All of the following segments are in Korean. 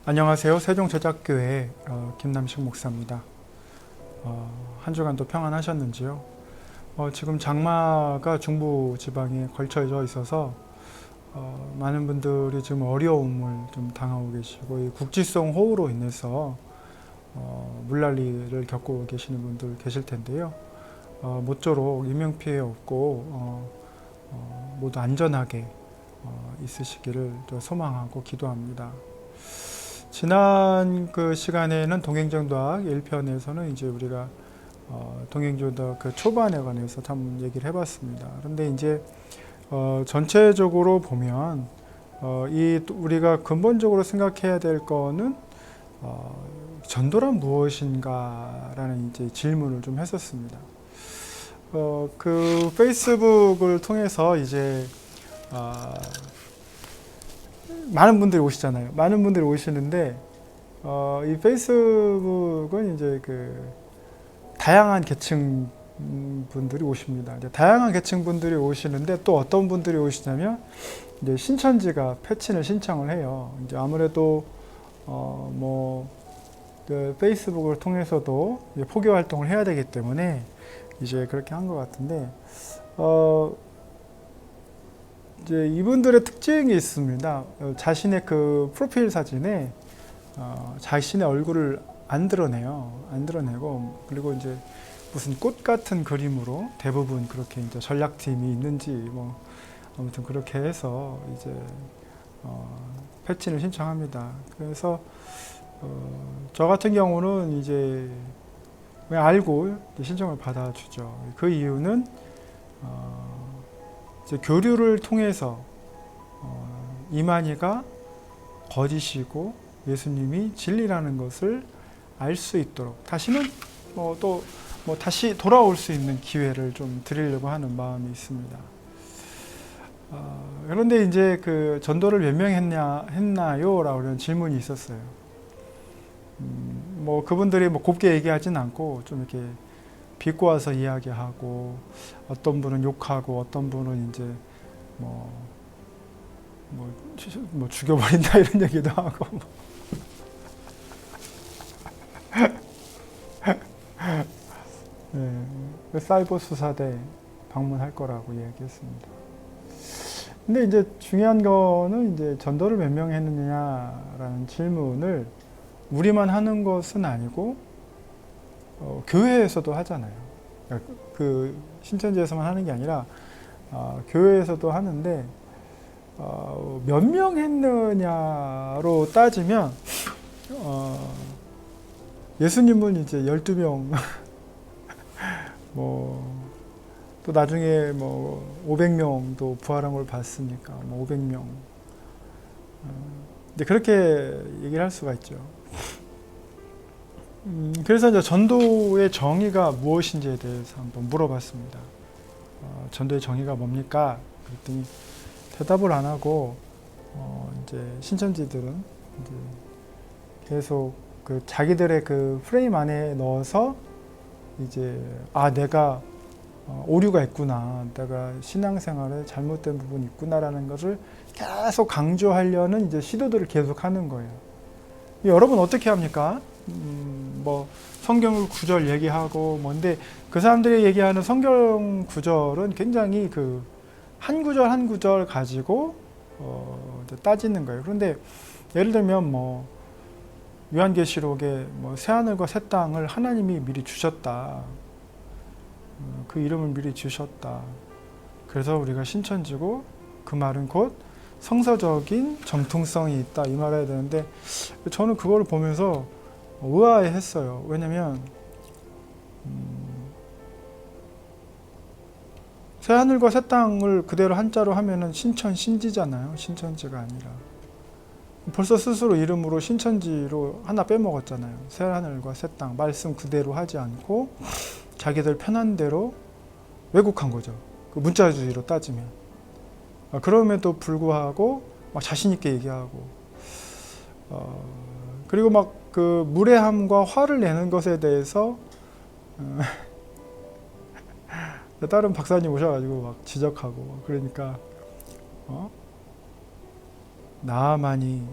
안녕하세요. 세종제작교회 김남식 목사입니다. 한 주간도 평안하셨는지요? 지금 장마가 중부 지방에 걸쳐져 있어서 많은 분들이 지금 어려움을 좀 당하고 계시고, 이 국지성 호우로 인해서 물난리를 겪고 계시는 분들 계실 텐데요. 모쪼록 인명피해 없고 모두 안전하게 있으시기를 소망하고 기도합니다. 지난 그 시간에는 동행정도학 1편에서는 이제 우리가 동행정도학 그 초반에 관해서 참 얘기를 해봤습니다. 그런데 이제 전체적으로 보면 이 우리가 근본적으로 생각해야 될 거는 전도란 무엇인가라는 이제 질문을 좀 했었습니다. 그 페이스북을 통해서 이제 많은 분들이 오시잖아요. 많은 분들이 오시는데 이 페이스북은 이제 그 다양한 계층 분들이 오십니다. 이제 다양한 계층 분들이 오시는데 또 어떤 분들이 오시냐면 이제 신천지가 패친을 신청을 해요. 이제 아무래도 그 페이스북을 통해서도 이제 포교 활동을 해야 되기 때문에 이제 그렇게 한 것 같은데 이제 이분들의 특징이 있습니다. 자신의 그 프로필 사진에 자신의 얼굴을 안 드러내요. 안 드러내고, 그리고 이제 무슨 꽃 같은 그림으로 대부분 그렇게 이제 전략팀이 있는지 뭐 아무튼 그렇게 해서 이제 패친을 신청합니다. 그래서 저 같은 경우는 이제 그냥 알고 신청을 받아주죠. 그 이유는 이제 교류를 통해서 이만희가 거짓이고 예수님이 진리라는 것을 알 수 있도록 다시는 다시 돌아올 수 있는 기회를 좀 드리려고 하는 마음이 있습니다. 그런데 이제 그 전도를 몇 명 했나요? 라고 하는 질문이 있었어요. 그분들이 곱게 얘기하진 않고 좀 이렇게 비꼬아서 이야기하고, 어떤 분은 욕하고, 어떤 분은 이제 죽여버린다 이런 얘기도 하고. 네, 사이버 수사대 방문할 거라고 이야기했습니다. 근데 이제 중요한 거는 이제 전도를 몇 명 했느냐라는 질문을 우리만 하는 것은 아니고 교회에서도 하잖아요. 그 신천지에서만 하는 게 아니라 교회에서도 하는데 몇 명 했느냐로 따지면 예수님은 이제 12명 또 나중에 500명도 부활한 걸 봤으니까 500명 이제 그렇게 얘기를 할 수가 있죠. 그래서 이제 전도의 정의가 무엇인지에 대해서 한번 물어봤습니다. 전도의 정의가 뭡니까? 그랬더니 대답을 안 하고 이제 신천지들은 이제 계속 그 자기들의 그 프레임 안에 넣어서 이제 내가 오류가 있구나, 내가 신앙생활에 잘못된 부분이 있구나라는 것을 계속 강조하려는 이제 시도들을 계속 하는 거예요. 여러분 어떻게 합니까? 성경 구절 얘기하고 근데 그 사람들이 얘기하는 성경 구절은 굉장히 그 한 구절 한 구절 가지고 따지는 거예요. 그런데 예를 들면 요한계시록에 새하늘과 새 땅을 하나님이 미리 주셨다. 그 이름을 미리 주셨다. 그래서 우리가 신천지고 그 말은 곧 성서적인 정통성이 있다, 이 말을 해야 되는데 저는 그걸 보면서 의아해했어요. 왜냐면 새하늘과 새 땅을 그대로 한자로 하면은 신천신지잖아요. 신천지가 아니라. 벌써 스스로 이름으로 신천지로 하나 빼먹었잖아요. 새하늘과 새 땅, 말씀 그대로 하지 않고 자기들 편한 대로 왜곡한 거죠. 그 문자주의로 따지면. 그럼에도 불구하고 막 자신 있게 얘기하고, 그리고 막 그 무례함과 화를 내는 것에 대해서 다른 박사님 오셔가지고 막 지적하고, 그러니까 나만이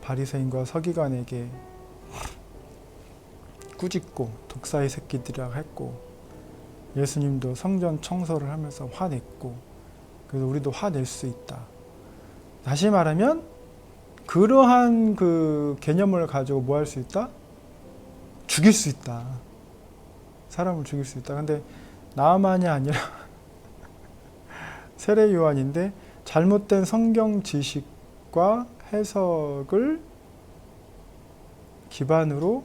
바리새인과 서기관에게 꾸짖고 독사의 새끼들이라고 했고, 예수님도 성전 청소를 하면서 화냈고, 그래서 우리도 화낼 수 있다. 다시 말하면 그러한 그 개념을 가지고 뭐 할 수 있다? 죽일 수 있다. 사람을 죽일 수 있다. 근데 나만이 아니라 세례 요한인데 잘못된 성경 지식과 해석을 기반으로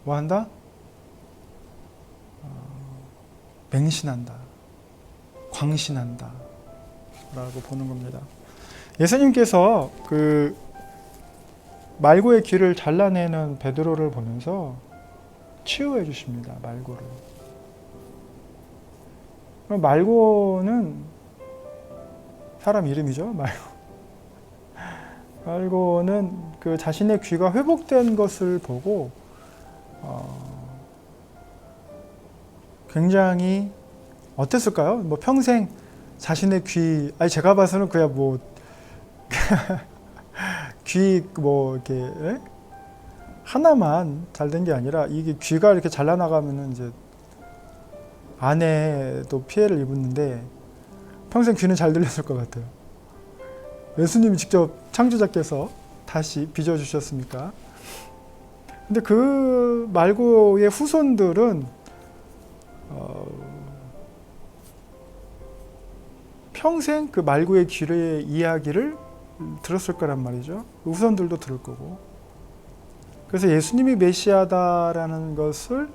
뭐 한다? 맹신한다. 광신한다. 라고 보는 겁니다. 예수님께서 그 말고의 귀를 잘라내는 베드로를 보면서 치유해 주십니다. 말고를. 말고는 사람 이름이죠. 말고는 그 자신의 귀가 회복된 것을 보고 굉장히 어땠을까요? 뭐 평생 자신의 귀, 아니 제가 봐서는 그냥 뭐 귀 뭐 이렇게 하나만 잘 된 게 아니라 이게 귀가 이렇게 잘라나가면은 이제 안에도 피해를 입었는데 평생 귀는 잘 들렸을 것 같아요. 예수님이 직접 창조자께서 다시 빚어주셨으니까. 근데 그 말고의 후손들은 평생 그 말고의 귀의 이야기를 들었을 거란 말이죠. 후손들도 들을 거고. 그래서 예수님이 메시아다라는 것을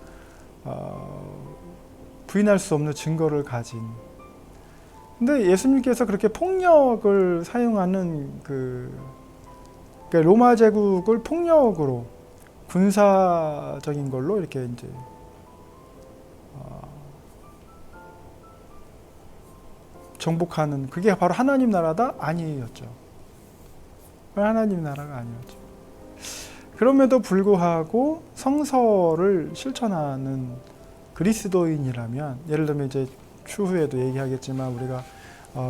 부인할 수 없는 증거를 가진. 근데 예수님께서 그렇게 폭력을 사용하는 그러니까 로마 제국을 폭력으로 군사적인 걸로 이렇게 이제 정복하는 그게 바로 하나님 나라다? 아니었죠. 하나님 나라가 아니었죠. 그럼에도 불구하고 성서를 실천하는 그리스도인이라면, 예를 들면 이제 추후에도 얘기하겠지만 우리가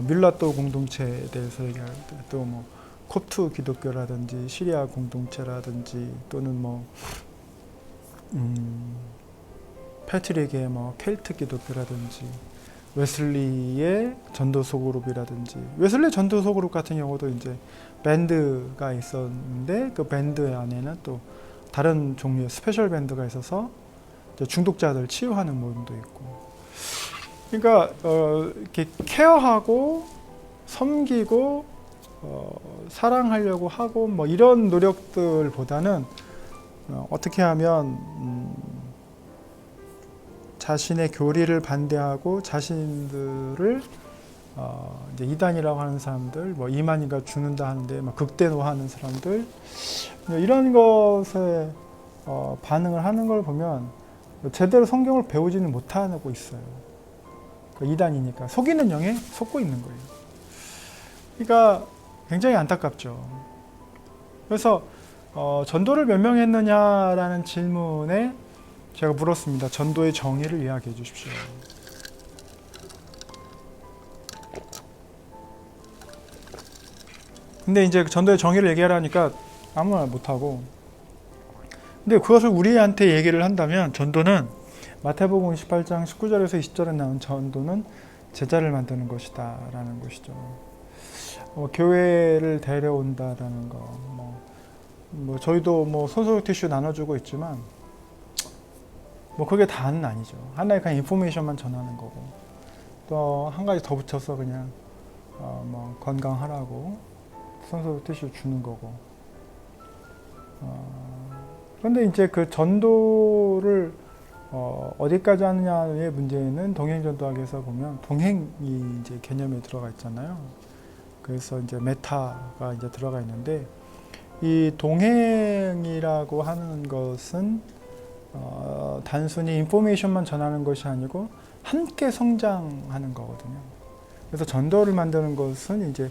밀라또 공동체에 대해서 얘기할 때 또 뭐 콥트 기독교라든지 시리아 공동체라든지 또는 뭐 패트릭의 뭐 켈트 기독교라든지 웨슬리의 전도서 그룹이라든지, 웨슬리 전도서 그룹 같은 경우도 이제 밴드가 있었는데 그 밴드 안에는 또 다른 종류의 스페셜 밴드가 있어서 중독자들 치유하는 모임도 있고. 그러니까 이렇게 케어하고 섬기고 사랑하려고 하고 뭐 이런 노력들보다는 어떻게 하면 자신의 교리를 반대하고 자신들을 이제 이단이라고 하는 사람들, 뭐 이만희가 죽는다 하는데 막 극대노하는 사람들, 이런 것에 반응을 하는 걸 보면 제대로 성경을 배우지는 못하고 있어요. 그러니까 이단이니까 속이는 영에 속고 있는 거예요. 그러니까 굉장히 안타깝죠. 그래서 전도를 몇 명 했느냐라는 질문에 제가 물었습니다. 전도의 정의를 이야기해 주십시오. 근데 이제 전도의 정의를 얘기하라니까 아무 말 못하고, 근데 그것을 우리한테 얘기를 한다면 전도는 마태복음 28장 19절에서 20절에 나온 전도는 제자를 만드는 것이다 라는 것이죠. 교회를 데려온다라는 거, 뭐 저희도 뭐 손소독 티슈 나눠주고 있지만 뭐 그게 다는 아니죠. 하나의 그냥 인포메이션만 전하는 거고, 또 한 가지 더 붙여서 그냥 뭐 건강하라고 손소독 티슈 주는 거고. 그런데 이제 그 전도를 어디까지 하느냐의 문제는 동행전도학에서 보면 동행이 이제 개념에 들어가 있잖아요. 그래서 이제 메타가 이제 들어가 있는데, 이 동행이라고 하는 것은 단순히 인포메이션만 전하는 것이 아니고 함께 성장하는 거거든요. 그래서 전도를 만드는 것은 이제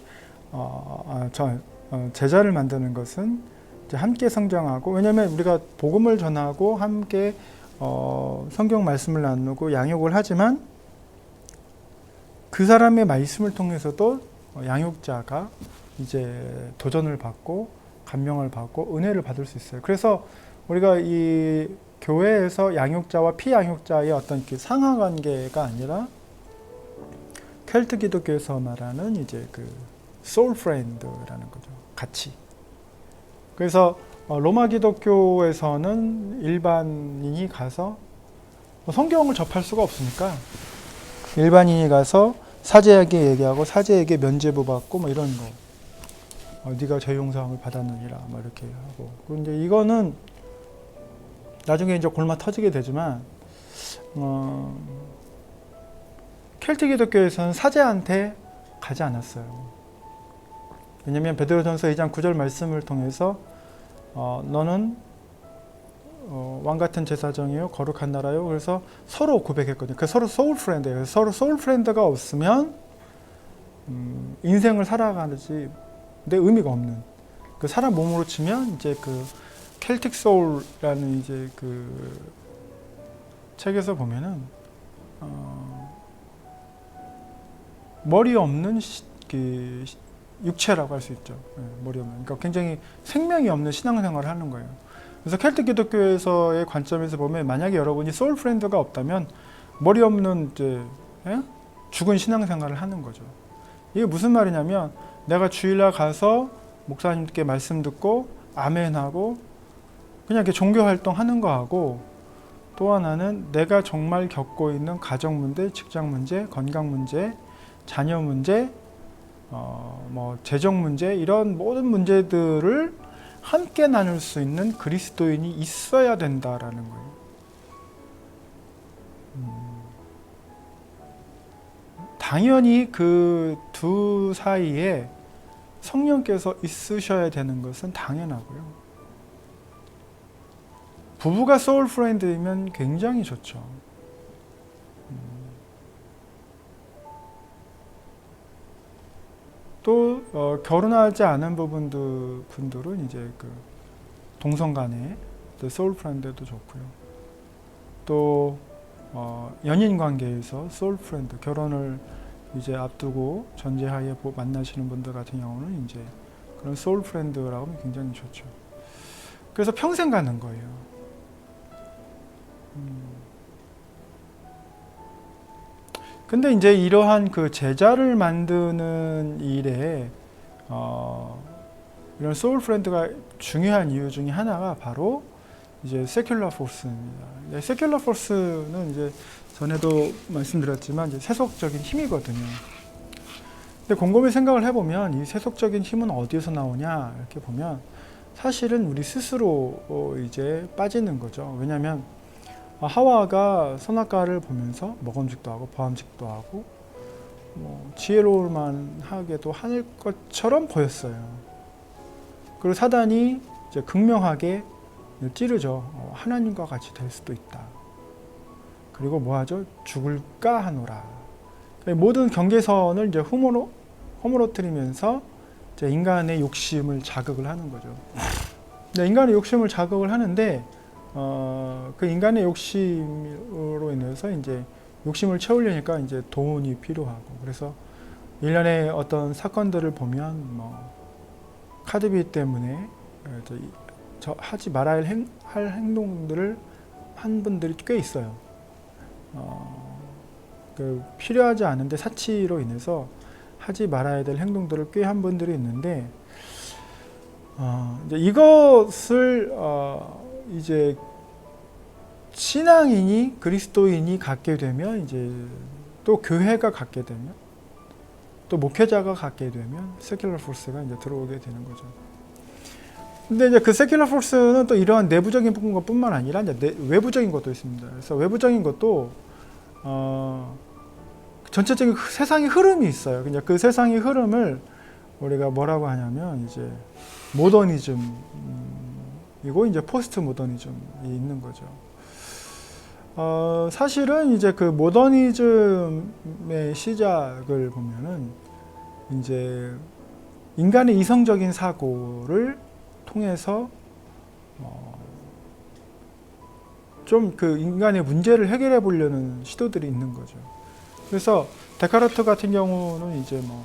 제자를 만드는 것은 이제 함께 성장하고, 왜냐하면 우리가 복음을 전하고 함께 성경 말씀을 나누고 양육을 하지만 그 사람의 말씀을 통해서도 양육자가 이제 도전을 받고 감명을 받고 은혜를 받을 수 있어요. 그래서 우리가 이 교회에서 양육자와 피양육자의 어떤 그 상하관계가 아니라 켈트 기독교에서 말하는 이제 그 소울 프렌드라는 거죠. 같이. 그래서 로마 기독교에서는 일반인이 가서 성경을 접할 수가 없으니까 일반인이 가서 사제에게 얘기하고 사제에게 면죄부 받고 뭐 이런 거. 네가 죄 용서함을 받았느니라 뭐 이렇게 하고. 근데 이거는 나중에 이제 골마 터지게 되지만 켈트 기독교에서는 사제한테 가지 않았어요. 왜냐하면 베드로전서 2장 9절 말씀을 통해서 너는 왕 같은 제사장이요 거룩한 나라요. 그래서 서로 고백했거든요. 그 서로 소울 프렌드예요. 서로 소울 프렌드가 없으면 인생을 살아가는지 내 의미가 없는. 그 사람 몸으로 치면 이제 그 켈틱 소울이라는 이제 그 책에서 보면은 머리 없는 육체라고 할 수 있죠. 머리 없는. 그러니까 굉장히 생명이 없는 신앙생활을 하는 거예요. 그래서 켈트 기독교에서의 관점에서 보면 만약에 여러분이 소울 프렌드가 없다면 머리 없는 이제 죽은 신앙생활을 하는 거죠. 이게 무슨 말이냐면 내가 주일날 가서 목사님께 말씀 듣고 아멘하고 그냥 이렇게 종교 활동하는 거하고 또 하나는 내가 정말 겪고 있는 가정 문제, 직장 문제, 건강 문제, 자녀 문제, 뭐 재정 문제 이런 모든 문제들을 함께 나눌 수 있는 그리스도인이 있어야 된다라는 거예요. 당연히 그 두 사이에 성령께서 있으셔야 되는 것은 당연하고요. 부부가 소울 프렌드이면 굉장히 좋죠. 또 결혼하지 않은 분들은 이제 그 동성간에 소울 프렌드도 좋고요. 또 연인 관계에서 소울 프렌드, 결혼을 이제 앞두고 전제하에 만나시는 분들 같은 경우는 이제 그런 소울 프렌드라고 하면 굉장히 좋죠. 그래서 평생 가는 거예요. 근데 이제 이러한 그 제자를 만드는 일에 이런 소울 프렌드가 중요한 이유 중에 하나가 바로 이제 세큘러 포스입니다. 세큘러 포스는 이제 전에도 말씀드렸지만 이제 세속적인 힘이거든요. 근데 곰곰이 생각을 해보면 이 세속적인 힘은 어디에서 나오냐 이렇게 보면 사실은 우리 스스로 이제 빠지는 거죠. 왜냐하면 하와가 선악과를 보면서 먹음직도 하고 보암직도 하고 뭐 지혜로울 만하게도 할 것처럼 보였어요. 그리고 사단이 이제 극명하게 찌르죠. 하나님과 같이 될 수도 있다. 그리고 뭐하죠? 죽을까 하노라. 모든 경계선을 이제 허물어뜨리면서 이제 인간의 욕심을 자극을 하는 거죠. 인간의 욕심을 자극을 하는데 그 인간의 욕심으로 인해서 이제 욕심을 채우려니까 이제 돈이 필요하고 그래서 일련의 어떤 사건들을 보면 뭐 카드비 때문에 하지 말아야 할 행동들을 한 분들이 꽤 있어요. 그 필요하지 않은데 사치로 인해서 하지 말아야 될 행동들을 꽤 한 분들이 있는데 이제 이것을 이제 신앙인이 그리스도인이 갖게 되면 이제 또 교회가 갖게 되면 또 목회자가 갖게 되면 세큘러 포스가 이제 들어오게 되는 거죠. 근데 이제 그 세큘러 포스는 또 이러한 내부적인 것뿐만 아니라 이제 외부적인 것도 있습니다. 그래서 외부적인 것도 전체적인 세상의 흐름이 있어요. 그냥 그 세상의 흐름을 우리가 뭐라고 하냐면 이제 모더니즘이고 이제 포스트 모더니즘이 있는 거죠. 사실은 이제 그 모더니즘의 시작을 보면은 이제 인간의 이성적인 사고를 통해서 좀 그 인간의 문제를 해결해 보려는 시도들이 있는 거죠. 그래서 데카르트 같은 경우는 이제 뭐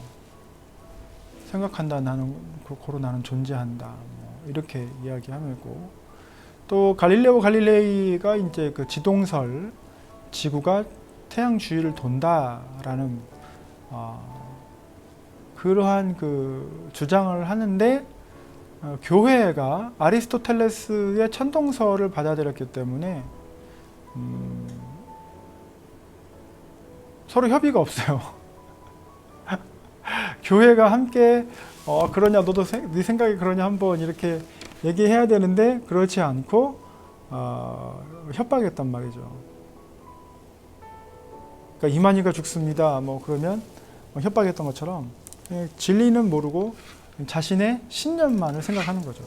생각한다, 나는 고로 나는 존재한다, 뭐 이렇게 이야기하고, 또 갈릴레오 갈릴레이가 이제 그 지동설, 지구가 태양 주위를 돈다라는 그러한 그 주장을 하는데, 교회가 아리스토텔레스의 천동설을 받아들였기 때문에 서로 협의가 없어요. 교회가 함께 그러냐, 너도 네 생각이 그러냐 한번 이렇게 얘기해야 되는데 그렇지 않고 협박했단 말이죠. 그러니까 이만희가 죽습니다. 뭐 그러면 협박했던 것처럼 진리는 모르고 자신의 신념만을 생각하는 거죠.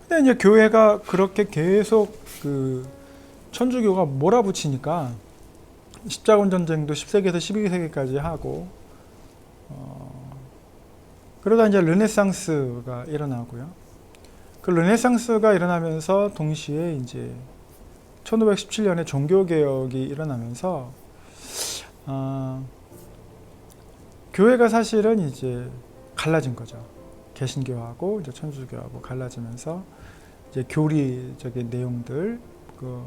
근데 이제 교회가 그렇게 계속 그 천주교가 몰아붙이니까 십자군 전쟁도 10세기에서 12세기까지 하고, 그러다 이제 르네상스가 일어나고요. 그 르네상스가 일어나면서 동시에 이제 1517년에 종교개혁이 일어나면서 교회가 사실은 이제 갈라진 거죠. 개신교하고 이제 천주교하고 갈라지면서 이제 교리적인 내용들, 그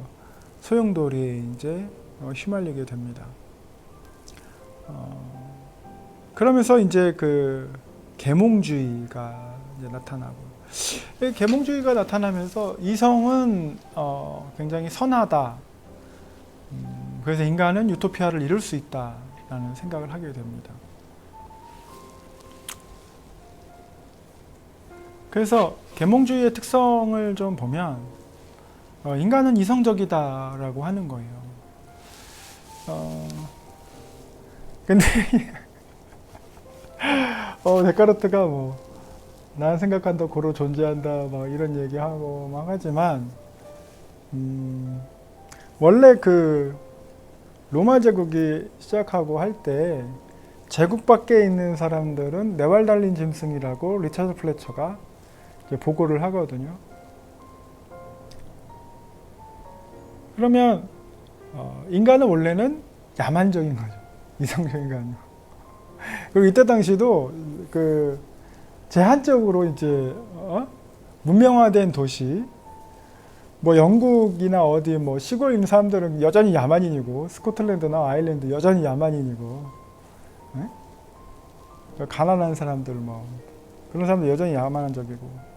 소용돌이에 이제 휘말리게 됩니다. 그러면서 이제 그 계몽주의가 이제 나타나고, 이 계몽주의가 나타나면서 이성은 굉장히 선하다. 그래서 인간은 유토피아를 이룰 수 있다라는 생각을 하게 됩니다. 그래서 계몽주의의 특성을 좀 보면 인간은 이성적이다라고 하는 거예요. 근데 데카르트가 뭐 난 생각한다, 고로 존재한다, 막 이런 얘기하고 막 하지만 원래 그 로마 제국이 시작하고 할 때 제국 밖에 있는 사람들은 네 발 달린 짐승이라고 리차드 플래처가 이제 보고를 하거든요. 그러면 인간은 원래는 야만적인 거죠. 이성적인 게 아니고. 그리고 이때 당시도 그 제한적으로 이제 문명화된 도시, 뭐 영국이나 어디 뭐 시골에 있는 사람들은 여전히 야만인이고, 스코틀랜드나 아일랜드 여전히 야만인이고, 가난한 사람들 뭐 그런 사람들 여전히 야만적이고.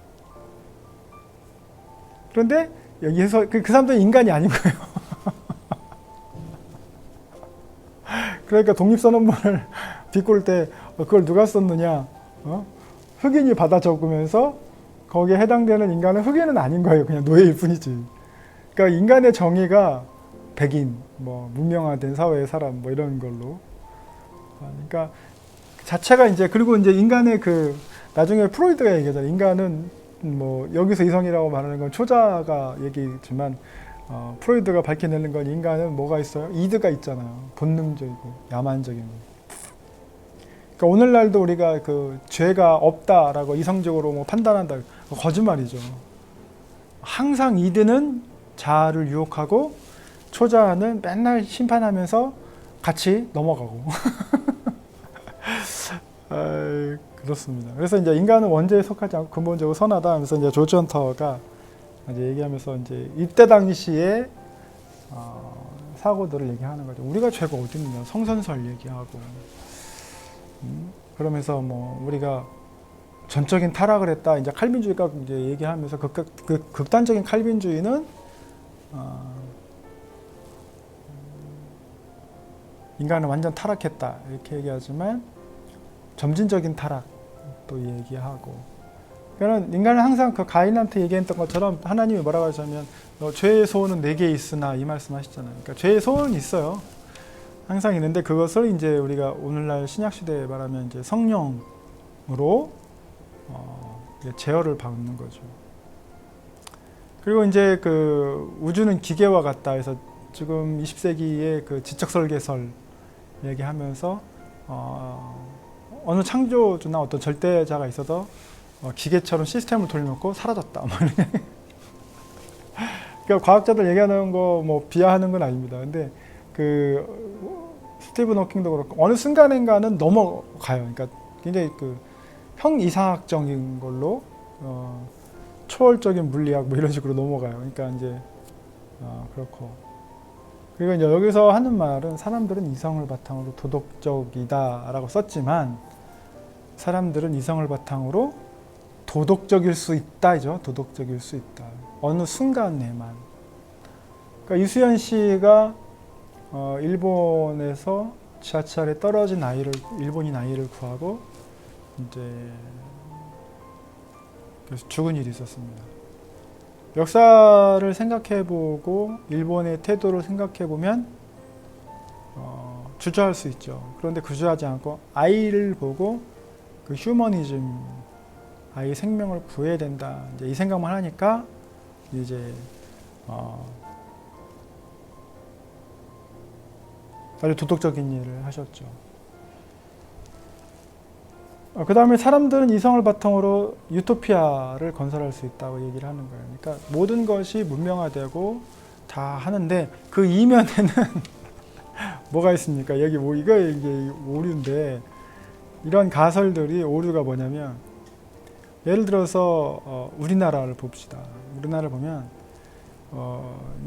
그런데 여기에서 그 사람들은 인간이 아닌 거예요. 그러니까 독립선언문을 비꼴 때 그걸 누가 썼느냐? 흑인이 받아 적으면서 거기에 해당되는 인간은 흑인은 아닌 거예요. 그냥 노예일 뿐이지. 그러니까 인간의 정의가 백인, 뭐 문명화된 사회의 사람, 뭐 이런 걸로. 그러니까 자체가 이제, 그리고 이제 인간의 그 나중에 프로이드가 얘기하잖아요. 인간은 뭐 여기서 이성이라고 말하는 건 초자가 얘기지만 프로이드가 밝혀내는 건 인간은 뭐가 있어요? 이드가 있잖아요. 본능적이고 야만적인. 그러니까 오늘날도 우리가 그 죄가 없다라고 이성적으로 뭐 판단한다, 거짓말이죠. 항상 이드는 자아를 유혹하고 초자는 맨날 심판하면서 같이 넘어가고. 그렇습니다. 그래서 이제 인간은 원죄에 속하지 않고 근본적으로 선하다 하면서 이제 조지 헌터가 이제 얘기하면서 이제 이때 당시에 사고들을 얘기하는 거죠. 우리가 죄가 어디 있느냐, 성선설 얘기하고. 그러면서 뭐 우리가 전적인 타락을 했다. 이제 칼빈주의가 이제 얘기하면서 극단적인 칼빈주의는 인간은 완전 타락했다 이렇게 얘기하지만 점진적인 타락도 얘기하고. 그러니까 인간은 항상 그 가인한테 얘기했던 것처럼 하나님이 뭐라고 하시냐면 죄의 소원은 내게 있으나 이 말씀하시잖아요. 그러니까 죄의 소원은 있어요. 항상 있는데 그것을 이제 우리가 오늘날 신약 시대에 말하면 이제 성령으로 제어를 받는 거죠. 그리고 이제 그 우주는 기계와 같다 해서 지금 20세기의 그 지적 설계설 얘기하면서 어느 창조주나 어떤 절대자가 있어서 기계처럼 시스템을 돌려놓고 사라졌다. 그러니까 과학자들 얘기하는 거 뭐 비하하는 건 아닙니다. 근데 그 스티븐 호킹도 그렇고 어느 순간인가는 넘어가요. 그러니까 굉장히 그 형이상학적인 걸로 초월적인 물리학 뭐 이런 식으로 넘어가요. 그러니까 이제 그렇고 그리고 이제 여기서 하는 말은 사람들은 이성을 바탕으로 도덕적이다라고 썼지만 사람들은 이성을 바탕으로 도덕적일 수 있다죠. 도덕적일 수 있다. 어느 순간에만. 그러니까 이수연 씨가 일본에서 지하철에 떨어진 아이를 일본인 아이를 구하고 이제 그래서 죽은 일이 있었습니다. 역사를 생각해보고 일본의 태도를 생각해보면 주저할 수 있죠. 그런데 주저하지 않고 아이를 보고 그 휴머니즘, 아이 생명을 구해야 된다. 이제 이 생각만 하니까 이제 아주 도덕적인 일을 하셨죠. 그 다음에 사람들은 이성을 바탕으로 유토피아를 건설할 수 있다고 얘기를 하는 거예요. 그러니까 모든 것이 문명화되고 다 하는데 그 이면에는 뭐가 있습니까? 여기 뭐 이게 오류인데 이런 가설들이 오류가 뭐냐면 예를 들어서 우리나라를 봅시다. 우리나라를 보면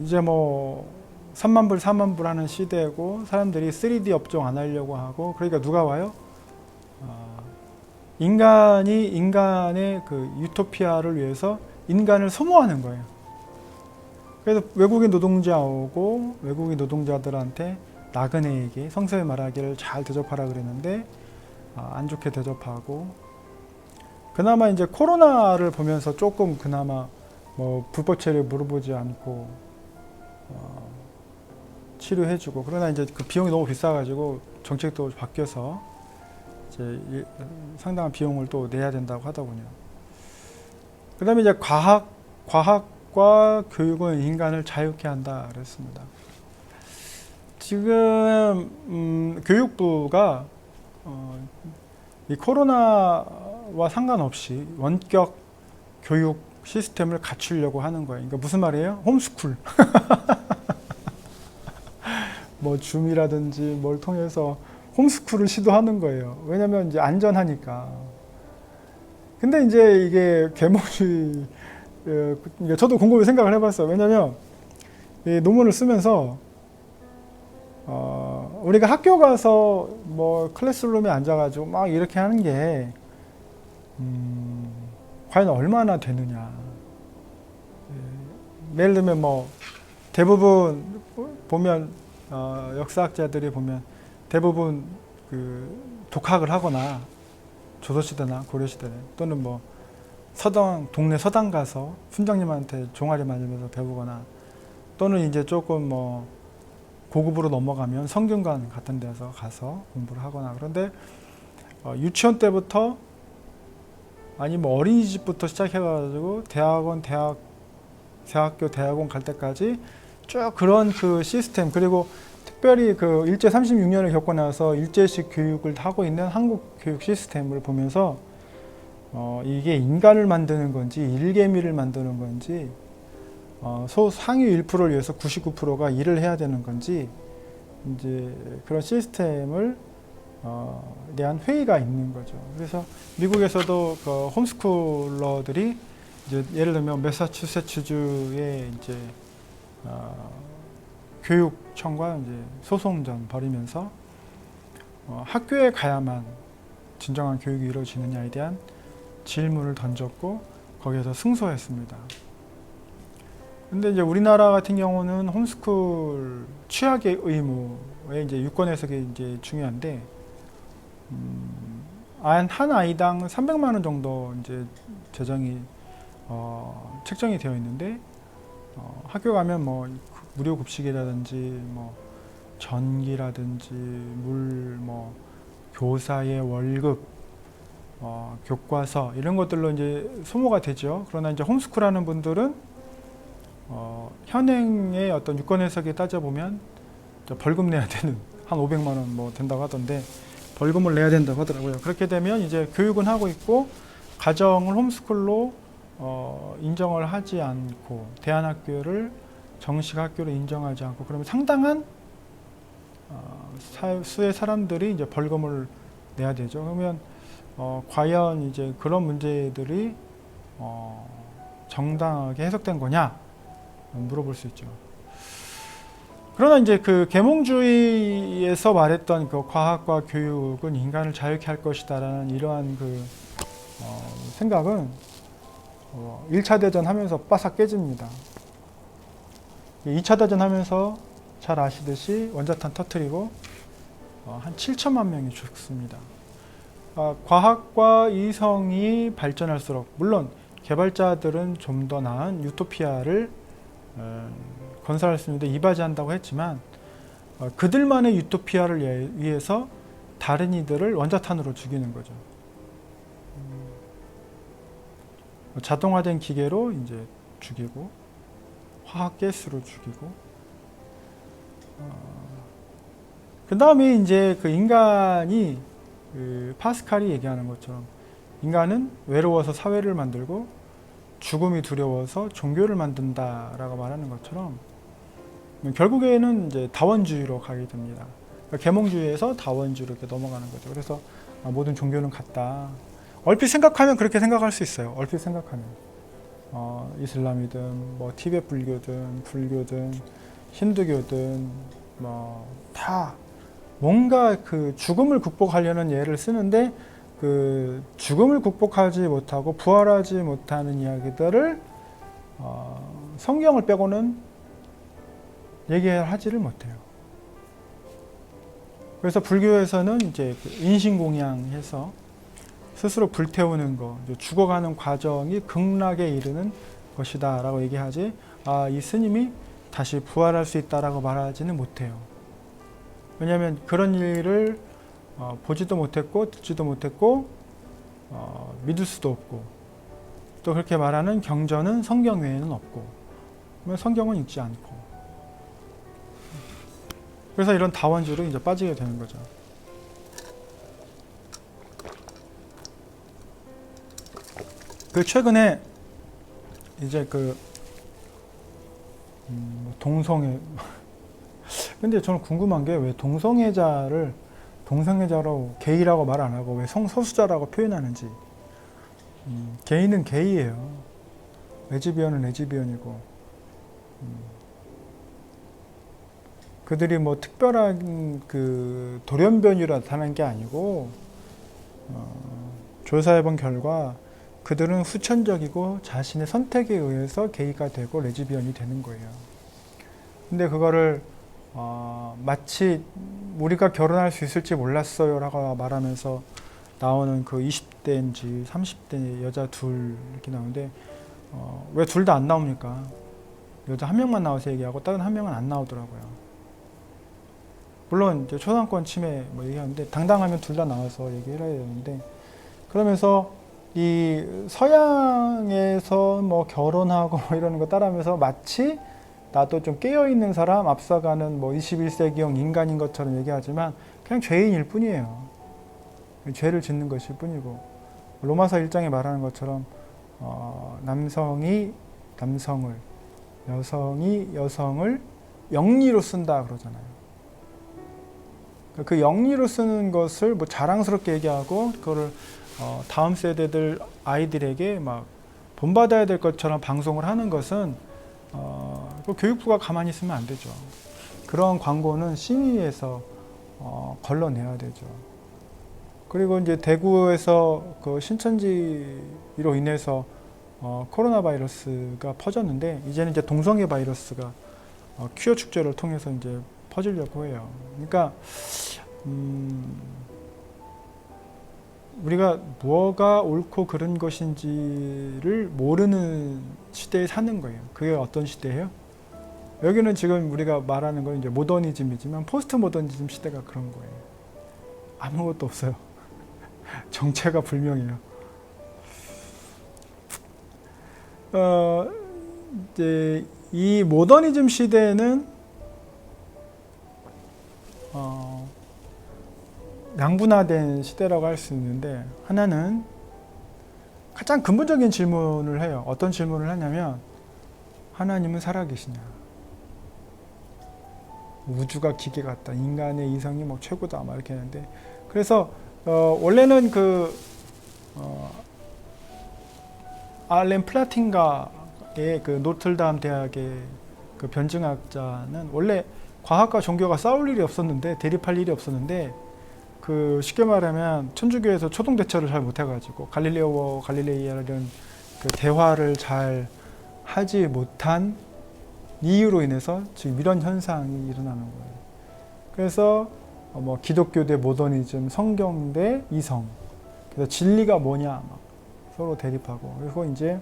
이제 뭐 3만 불, 4만 불 하는 시대고 사람들이 3D 업종 안 하려고 하고 그러니까 누가 와요? 인간이 인간의 그 유토피아를 위해서 인간을 소모하는 거예요. 그래서 외국인 노동자 오고 외국인 노동자들한테 나그네에게 성서의 말하기를 잘 대접하라 그랬는데 안 좋게 대접하고 그나마 이제 코로나를 보면서 조금 그나마 뭐 불법 체류 물어보지 않고 치료해주고 그러나 이제 그 비용이 너무 비싸가지고 정책도 바뀌어서 이제 상당한 비용을 또 내야 된다고 하더군요. 그 다음에 이제 과학과 교육은 인간을 자유케 한다 그랬습니다. 지금 교육부가 이 코로나와 상관없이 원격 교육 시스템을 갖추려고 하는 거예요. 그러니까 무슨 말이에요? 홈스쿨. 뭐 줌이라든지 뭘 통해서 홈스쿨을 시도하는 거예요. 왜냐면 이제 안전하니까. 근데 이제 이게 계몽주의, 저도 곰곰이 생각을 해봤어요. 왜냐면 이 논문을 쓰면서 우리가 학교 가서 뭐 클래스룸에 앉아가지고 막 이렇게 하는 게 과연 얼마나 되느냐. 예를 들면 뭐 대부분 보면 역사학자들이 보면 대부분 그 독학을 하거나 조선시대나 고려시대 또는 뭐 동네 서당 가서 훈장님한테 종아리 맞으면서 배우거나 또는 이제 조금 뭐 고급으로 넘어가면 성균관 같은 데서 가서 공부를 하거나 그런데 유치원 때부터 아니 뭐 어린이집부터 시작해가지고 대학원, 대학교, 대학원 갈 때까지 쭉 그런 그 시스템 그리고 특별히 그 일제 36년을 겪고 나서 일제식 교육을 하고 있는 한국 교육 시스템을 보면서 이게 인간을 만드는 건지 일개미를 만드는 건지 상위 1%를 위해서 99%가 일을 해야 되는 건지 이제 그런 시스템을 대한 회의가 있는 거죠. 그래서 미국에서도 그 홈스쿨러들이 이제 예를 들면 매사추세츠주의 이제 교육청과 이제 소송전 벌이면서 학교에 가야만 진정한 교육이 이루어지느냐에 대한 질문을 던졌고 거기에서 승소했습니다. 근데 이제 우리나라 같은 경우는 홈스쿨 취약의 의무에 이제 유권 해석이 이제 중요한데 한 아이당 300만 원 정도 이제 재정이 책정이 되어 있는데 학교 가면 뭐 무료 급식이라든지 뭐 전기라든지 물, 뭐 교사의 월급, 교과서 이런 것들로 이제 소모가 되죠. 그러나 이제 홈스쿨하는 분들은 현행의 어떤 유권 해석에 따져보면 벌금 내야 되는 한 500만 원 뭐 된다고 하던데 벌금을 내야 된다고 하더라고요. 그렇게 되면 이제 교육은 하고 있고 가정을 홈스쿨로 인정을 하지 않고 대안학교를 정식 학교로 인정하지 않고 그러면 상당한 수의 사람들이 이제 벌금을 내야 되죠. 그러면 과연 이제 그런 문제들이 정당하게 해석된 거냐 물어볼 수 있죠. 그러나 이제 그 계몽주의에서 말했던 그 과학과 교육은 인간을 자유케 할 것이다라는 이러한 그 생각은 1차 대전 하면서 바싹 깨집니다. 2차 대전 하면서 잘 아시듯이 원자탄 터뜨리고 한 7천만 명이 죽습니다. 과학과 이성이 발전할수록 물론 개발자들은 좀 더 나은 유토피아를 건설할 수 있는데 이바지한다고 했지만 그들만의 유토피아를 위해서 다른 이들을 원자탄으로 죽이는 거죠. 자동화된 기계로 이제 죽이고 화학가스로 죽이고 그 다음에 이제 그 인간이 그 파스칼이 얘기하는 것처럼 인간은 외로워서 사회를 만들고 죽음이 두려워서 종교를 만든다라고 말하는 것처럼 결국에는 이제 다원주의로 가게 됩니다. 그러니까 계몽주의에서 다원주의로 이렇게 넘어가는 거죠. 그래서 모든 종교는 같다. 얼핏 생각하면 그렇게 생각할 수 있어요. 얼핏 생각하면 이슬람이든 뭐 티베트 불교든 불교든 힌두교든 뭐 다 뭔가 그 죽음을 극복하려는 예를 쓰는데 그 죽음을 극복하지 못하고 부활하지 못하는 이야기들을 성경을 빼고는 얘기하지를 못해요. 그래서 불교에서는 이제 인신공양해서 스스로 불태우는 거, 죽어가는 과정이 극락에 이르는 것이다라고 얘기하지, 이 스님이 다시 부활할 수 있다라고 말하지는 못해요. 왜냐하면 그런 일을 보지도 못했고 듣지도 못했고 믿을 수도 없고 또 그렇게 말하는 경전은 성경 외에는 없고 성경은 읽지 않고 그래서 이런 다원주의로 이제 빠지게 되는 거죠. 그 최근에 이제 그 동성애 근데 저는 궁금한 게 왜 동성애자를 동성애자로 게이라고 말 안 하고 왜 성소수자라고 표현하는지. 게이는 게이예요. 레즈비언은 레즈비언이고. 그들이 뭐 특별한 그 돌연변이로 나타난 게 아니고 조사해본 결과 그들은 후천적이고 자신의 선택에 의해서 게이가 되고 레즈비언이 되는 거예요. 근데 그거를 마치 우리가 결혼할 수 있을지 몰랐어요 라고 말하면서 나오는 그 20대인지 30대 여자 둘 이렇게 나오는데 왜 둘 다 안 나옵니까? 여자 한 명만 나와서 얘기하고 다른 한 명은 안 나오더라고요. 물론 이제 초상권 침해 뭐 얘기하는데 당당하면 둘 다 나와서 얘기를 해야 되는데 그러면서 이 서양에서 뭐 결혼하고 뭐 이러는 거 따라하면서 마치 나도 좀 깨어있는 사람, 앞서가는 뭐 21세기형 인간인 것처럼 얘기하지만 그냥 죄인일 뿐이에요. 죄를 짓는 것일 뿐이고 로마서 1장에 말하는 것처럼 남성이 남성을, 여성이 여성을 영리로 쓴다 그러잖아요. 그 영리로 쓰는 것을 뭐 자랑스럽게 얘기하고 그거를 다음 세대들 아이들에게 막 본받아야 될 것처럼 방송을 하는 것은 교육부가 가만히 있으면 안 되죠. 그런 광고는 심의에서 걸러내야 되죠. 그리고 이제 대구에서 그 신천지로 인해서 코로나 바이러스가 퍼졌는데 이제는 이제 동성애 바이러스가 퀴어 축제를 통해서 이제 퍼지려고 해요. 그러니까 우리가 뭐가 옳고 그른 것인지를 모르는 시대에 사는 거예요. 그게 어떤 시대예요? 여기는 지금 우리가 말하는 건 이제 모더니즘이지만 포스트 모더니즘 시대가 그런 거예요. 아무것도 없어요. 정체가 불명해요. 이제 이 모더니즘 시대는 양분화된 시대라고 할 수 있는데 하나는 가장 근본적인 질문을 해요. 어떤 질문을 하냐면 하나님은 살아계시냐? 우주가 기계 같다, 인간의 이성이 뭐 최고다, 막 이렇게 했는데, 그래서 원래는 알렌 플라팅가의 그 노틀담 대학의 그 변증학자는 원래 과학과 종교가 싸울 일이 없었는데, 대립할 일이 없었는데, 그 쉽게 말하면 천주교에서 초동 대처를 잘 못해가지고 갈릴레오와 갈릴레이라는 그 대화를 잘 하지 못한 이유로 인해서 지금 이런 현상이 일어나는 거예요. 그래서 뭐 기독교 대 모더니즘, 성경 대 이성, 그래서 진리가 뭐냐 막 서로 대립하고, 그리고 이제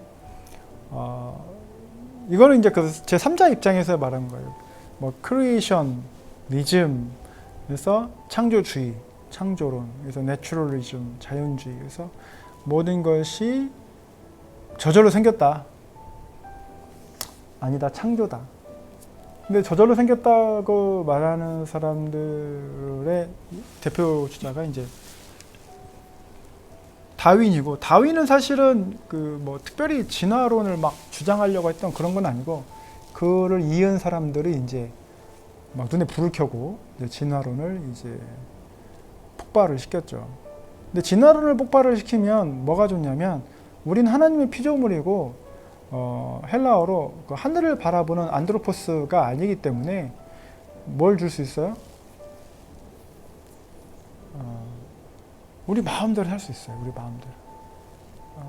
이거는 이제 그 제 3자 입장에서 말한 거예요. 뭐 크리에이션리즘에서 창조주의, 창조론, 그래서 내추럴리즘, 자연주의, 그래서 모든 것이 저절로 생겼다. 아니다, 창조다. 근데 저절로 생겼다고 말하는 사람들의 대표 주자가 이제 다윈이고, 다윈은 사실은 그 뭐 특별히 진화론을 막 주장하려고 했던 그런 건 아니고, 그를 이은 사람들이 이제 막 눈에 불을 켜고 이제 진화론을 이제 폭발을 시켰죠. 근데 진화론을 폭발을 시키면 뭐가 좋냐면, 우린 하나님의 피조물이고 헬라어로 그 하늘을 바라보는 안드로포스가 아니기 때문에 뭘 줄 수 있어요? 우리 마음대로 살 수 있어요. 우리 마음대로.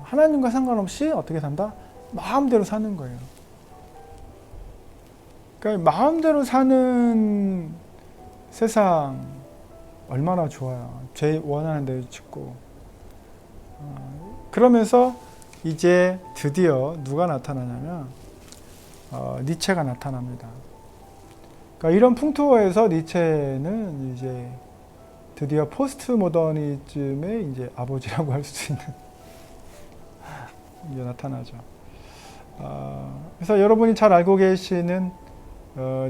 하나님과 상관없이 어떻게 산다? 마음대로 사는 거예요. 그러니까 마음대로 사는 세상 얼마나 좋아요. 제 원하는 대로 짓고. 그러면서 이제 드디어 누가 나타나냐면 니체가 나타납니다. 그러니까 이런 풍토에서 니체는 이제 드디어 포스트 모더니즘의 이제 아버지라고 할 수 있는 이제 나타나죠. 그래서 여러분이 잘 알고 계시는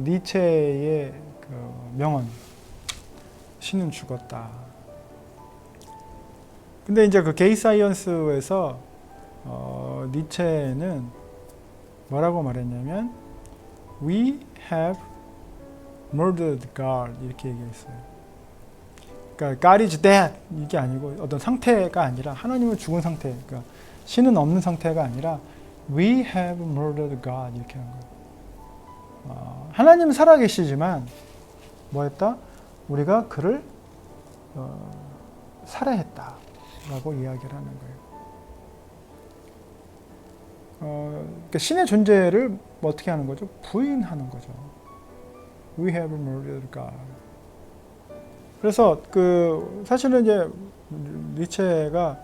니체의 그 명언, 신은 죽었다. 근데 이제 그 게이 사이언스에서 니체는 뭐라고 말했냐면, We have murdered God, 이렇게 얘기했어요. 그러니까 God is dead 이게 아니고, 어떤 상태가 아니라, 하나님은 죽은 상태, 그러니까 신은 없는 상태가 아니라 We have murdered God, 이렇게 한 거예요. 하나님은 살아계시지만 뭐 했다? 우리가 그를 살해했다 라고 이야기를 하는 거예요. 그러니까 신의 존재를 어떻게 하는 거죠? 부인하는 거죠. We have murdered God. 그래서 그 사실은 이제 니체가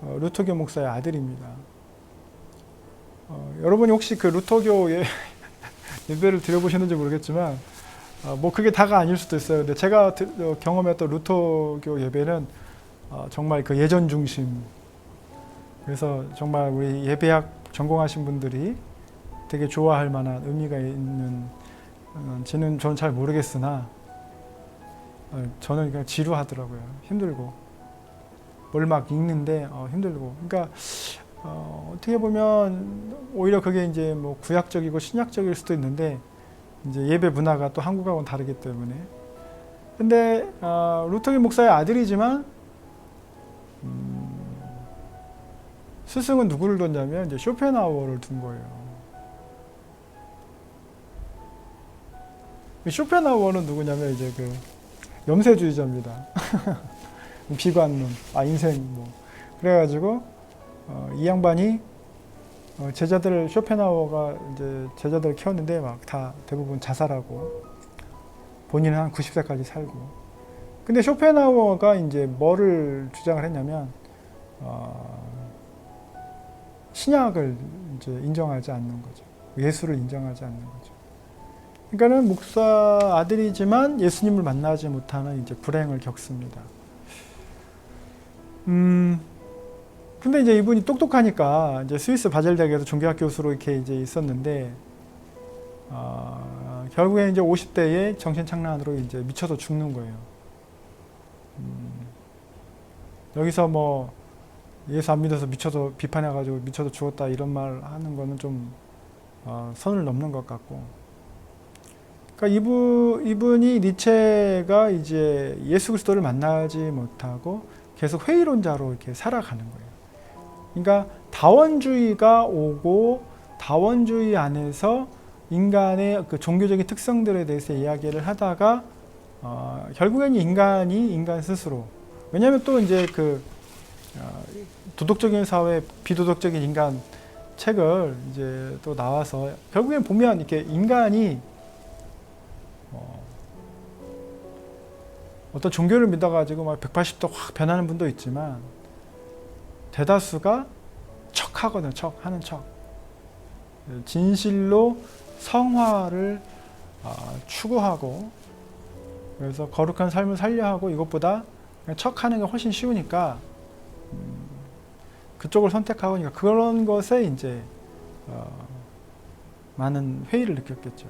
루터교 목사의 아들입니다. 여러분이 혹시 그 루터교 예배를 드려보셨는지 모르겠지만 뭐 그게 다가 아닐 수도 있어요. 근데 제가 경험했던 루터교 예배는 정말 그 예전 중심. 그래서 정말 우리 예배학 전공하신 분들이 되게 좋아할 만한 의미가 있는, 저는 잘 모르겠으나 저는 그냥 지루하더라고요. 힘들고 뭘 막 읽는데 힘들고. 그러니까 어떻게 보면 오히려 그게 이제 뭐 구약적이고 신약적일 수도 있는데, 이제 예배 문화가 또 한국하고는 다르기 때문에. 근데 루터기 목사의 아들이지만 스승은 누구를 뒀냐면 이제 쇼펜하우어를 둔 거예요. 쇼펜하우어는 누구냐면 이제 그 염세주의자입니다. 비관론, 인생 뭐. 그래가지고 이 양반이 제자들, 쇼펜하우어가 이제 제자들을 키웠는데 막 다 대부분 자살하고, 본인은 한 90세까지 살고. 근데 쇼펜하우어가 이제 뭐를 주장을 했냐면 신약을 이제 인정하지 않는 거죠. 예수를 인정하지 않는 거죠. 그러니까는 목사 아들이지만 예수님을 만나지 못하는 이제 불행을 겪습니다. 근데 이제 이분이 똑똑하니까 이제 스위스 바젤 대학에서 종교학 교수로 이렇게 이제 있었는데, 결국에 이제 50대에 정신착란으로 이제 미쳐서 죽는 거예요. 여기서 뭐 예수 안 믿어서 미쳐서 비판해가지고 미쳐서 죽었다 이런 말 하는 거는 좀 선을 넘는 것 같고. 그러니까 이분이 니체가 이제 예수 그리스도를 만나지 못하고 계속 회의론자로 이렇게 살아가는 거예요. 그러니까 다원주의가 오고 다원주의 안에서 인간의 그 종교적인 특성들에 대해서 이야기를 하다가 결국에는 인간이 인간 스스로, 왜냐하면 또 이제 그 도덕적인 사회, 비도덕적인 인간 책을 이제 또 나와서 결국엔 보면 이렇게 인간이 어떤 종교를 믿어가지고 막 180도 확 변하는 분도 있지만 대다수가 척하거든요. 하는 척. 진실로 성화를 추구하고, 그래서 거룩한 삶을 살려 하고, 이것보다 척하는 게 훨씬 쉬우니까 그쪽을 선택하고, 그러니까 그런 것에 이제 많은 회의를 느꼈겠죠.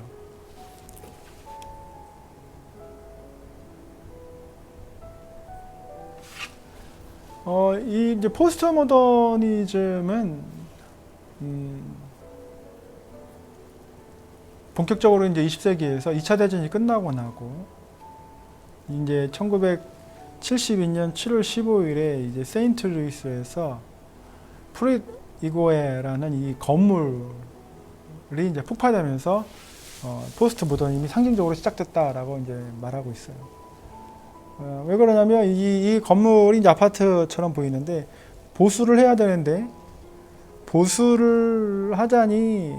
이 이제 포스트 모더니즘은 본격적으로 이제 20세기에서 2차 대전이 끝나고 나고 이제 1972년 7월 15일에 이제 세인트루이스에서 프릿 이고에라는 이 건물이 이제 폭파되면서 포스트 모더니즘이 상징적으로 시작됐다라고 이제 말하고 있어요. 왜 그러냐면 이 건물이 이제 아파트처럼 보이는데 보수를 해야 되는데 보수를 하자니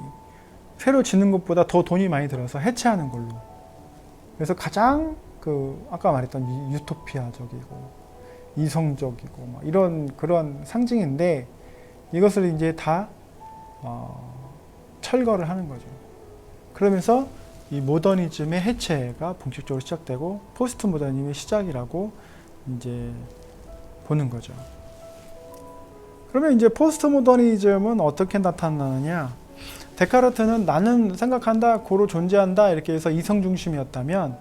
새로 짓는 것보다 더 돈이 많이 들어서 해체하는 걸로. 그래서 가장 그 아까 말했던 유토피아적이고 이성적이고 막 이런 그런 상징인데 이것을 이제 다 철거를 하는 거죠. 그러면서 이 모더니즘의 해체가 본격적으로 시작되고 포스트 모더니즘의 시작이라고 이제 보는 거죠. 그러면 이제 포스트 모더니즘은 어떻게 나타나느냐? 데카르트는 나는 생각한다, 고로 존재한다 이렇게 해서 이성 중심이었다면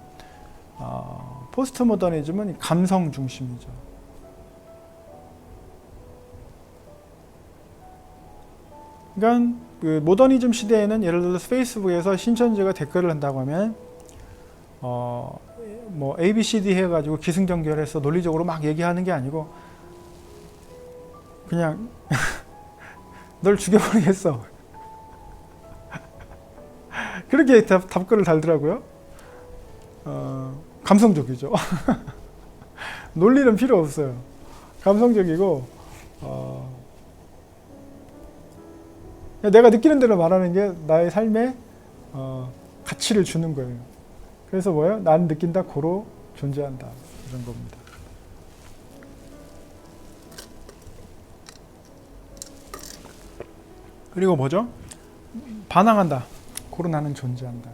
포스트 모더니즘은 감성 중심이죠. 그러니까 그 모더니즘 시대에는 예를 들어서 페이스북에서 신천지가 댓글을 한다고 하면 뭐 A, B, C, D 해가지고 기승전결해서 논리적으로 막 얘기하는 게 아니고 그냥 널 죽여버리겠어. 그렇게 답글을 달더라고요. 감성적이죠. 논리는 필요 없어요. 감성적이고 내가 느끼는 대로 말하는 게 나의 삶에 가치를 주는 거예요. 그래서 뭐예요? 나는 느낀다, 고로 존재한다. 이런 겁니다. 그리고 뭐죠? 반항한다. 고로 나는 존재한다.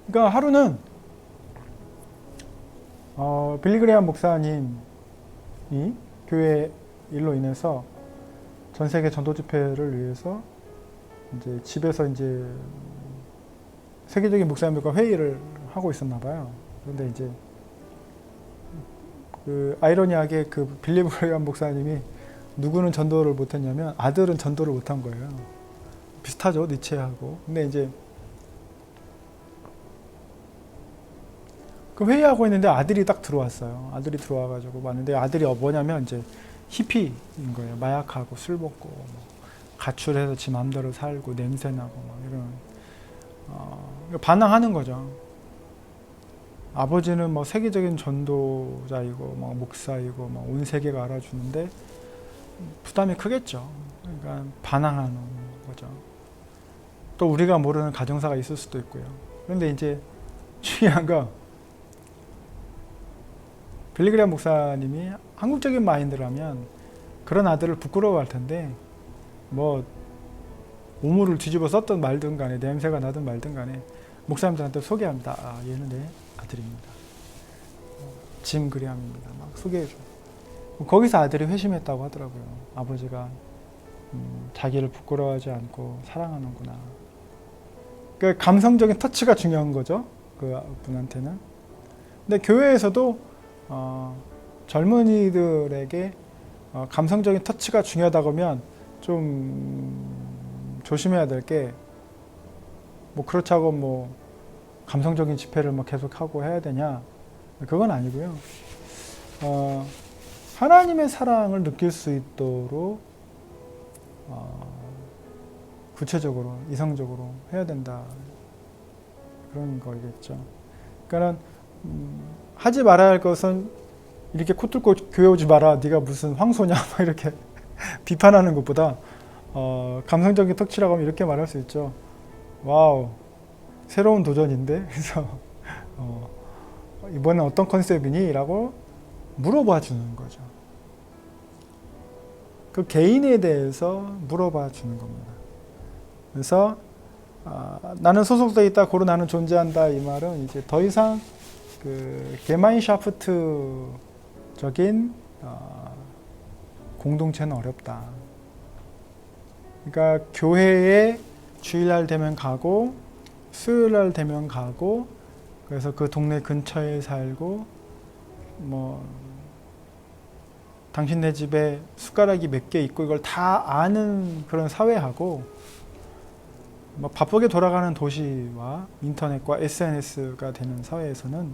그러니까 하루는 빌리 그레이엄 목사님이 교회 일로 인해서 전 세계 전도 집회를 위해서 이제 집에서 이제 세계적인 목사님들과 회의를 하고 있었나 봐요. 그런데 이제 그 아이러니하게 그 빌리 그레이엄 목사님이 누구는 전도를 못했냐면 아들은 전도를 못한 거예요. 비슷하죠, 니체하고. 근데 이제 그 회의하고 있는데 아들이 딱 들어왔어요. 아들이 들어와가지고 왔는데 아들이 뭐냐면 이제 히피인 거예요. 마약하고 술 먹고 뭐 가출해서 지 맘대로 살고 냄새나고 막 이런 반항하는 거죠. 아버지는 뭐 세계적인 전도자이고 뭐 목사이고 뭐 온 세계가 알아주는데 부담이 크겠죠. 그러니까 반항하는 거죠. 또 우리가 모르는 가정사가 있을 수도 있고요. 그런데 이제 중요한 건 빌리 그레이엄 목사님이 한국적인 마인드라면 그런 아들을 부끄러워할 텐데 뭐 우물을 뒤집어 썼든 말든 간에 냄새가 나든 말든 간에 목사님들한테 소개합니다. 아, 얘는 내 아들입니다. 짐 그레이엄입니다. 막 소개해줘. 거기서 아들이 회심했다고 하더라고요. 아버지가 자기를 부끄러워하지 않고 사랑하는구나. 그러니까 감성적인 터치가 중요한 거죠. 그 분한테는. 근데 교회에서도 젊은이들에게 감성적인 터치가 중요하다고 하면 좀 조심해야 될 게 뭐 그렇다고 뭐 감성적인 집회를 뭐 계속하고 해야 되냐? 그건 아니고요. 하나님의 사랑을 느낄 수 있도록 구체적으로, 이성적으로 해야 된다. 그런 거겠죠. 그러니까 하지 말아야 할 것은 이렇게 코 뚫고 교회 오지 마라. 네가 무슨 황소냐? 막 이렇게 비판하는 것보다 감성적인 특치라고 하면 이렇게 말할 수 있죠. 와우, 새로운 도전인데? 그래서 이번엔 어떤 컨셉이니? 라고 물어봐 주는 거죠. 그 개인에 대해서 물어봐 주는 겁니다. 그래서 나는 소속되어 있다, 고로 나는 존재한다, 이 말은 이제 더 이상 그 게마인샤프트적인 공동체는 어렵다. 그러니까 교회에 주일날 되면 가고 수요일날 되면 가고, 그래서 그 동네 근처에 살고, 뭐 당신네 집에 숟가락이 몇 개 있고 이걸 다 아는 그런 사회하고, 뭐 바쁘게 돌아가는 도시와 인터넷과 SNS가 되는 사회에서는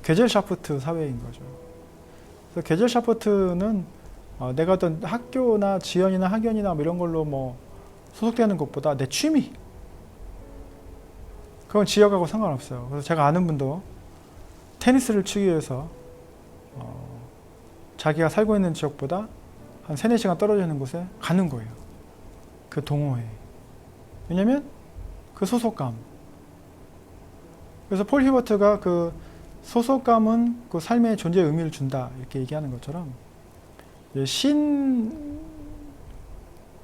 게젤샤프트 사회인 거죠. 그래서 게젤샤프트는 내가 어떤 학교나 지연이나 학연이나 뭐 이런 걸로 뭐 소속되는 것보다 내 취미, 그건 지역하고 상관없어요. 그래서 제가 아는 분도 테니스를 치기 위해서 자기가 살고 있는 지역보다 한 3-4시간 떨어져 있는 곳에 가는 거예요. 그 동호회. 왜냐면 그 소속감. 그래서 폴 히버트가 그 소속감은 그 삶의 존재의 의미를 준다, 이렇게 얘기하는 것처럼 신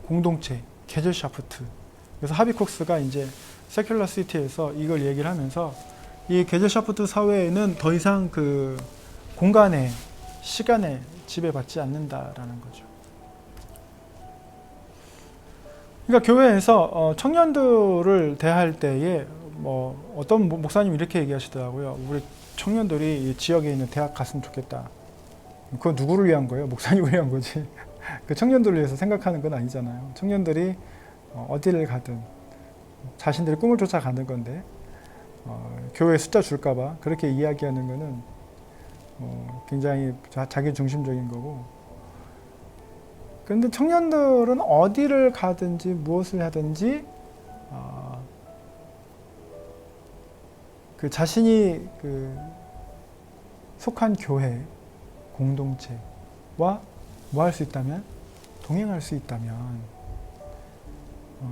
공동체, 게젤샤프트. 그래서 하비콕스가 이제 세큘러 시티에서 이걸 얘기를 하면서 이 게젤샤프트 사회에는 더 이상 그 공간에, 시간에 지배받지 않는다라는 거죠. 그러니까 교회에서 청년들을 대할 때에 뭐 어떤 목사님 이렇게 얘기하시더라고요. 우리 청년들이 이 지역에 있는 대학 갔으면 좋겠다. 그건 누구를 위한 거예요? 목사님을 위한 거지. 그 청년들을 위해서 생각하는 건 아니잖아요. 청년들이 어디를 가든 자신들의 꿈을 쫓아가는 건데 교회 숫자 줄까봐 그렇게 이야기하는 거는 굉장히 자기 중심적인 거고. 그런데 청년들은 어디를 가든지 무엇을 하든지 그 자신이 그 속한 교회 공동체와 뭐 할 수 있다면, 동행할 수 있다면,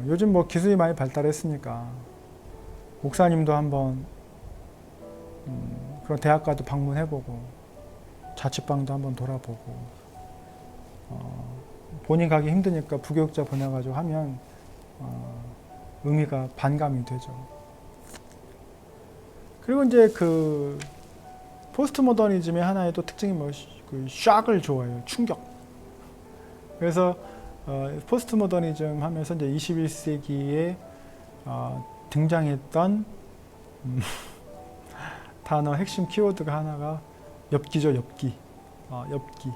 요즘 뭐 기술이 많이 발달했으니까 목사님도 한번 그런 대학가도 방문해보고 자취방도 한번 돌아보고, 본인 가기 힘드니까 부교육자 보내가지고 하면 의미가 반감이 되죠. 그리고 이제 그 포스트 모더니즘의 하나의 또 특징이 그 샥을 좋아해요. 충격. 그래서 포스트 모더니즘 하면서 이제 21세기에 등장했던 단어 핵심 키워드가 하나가 엽기죠. 엽기. 엽기.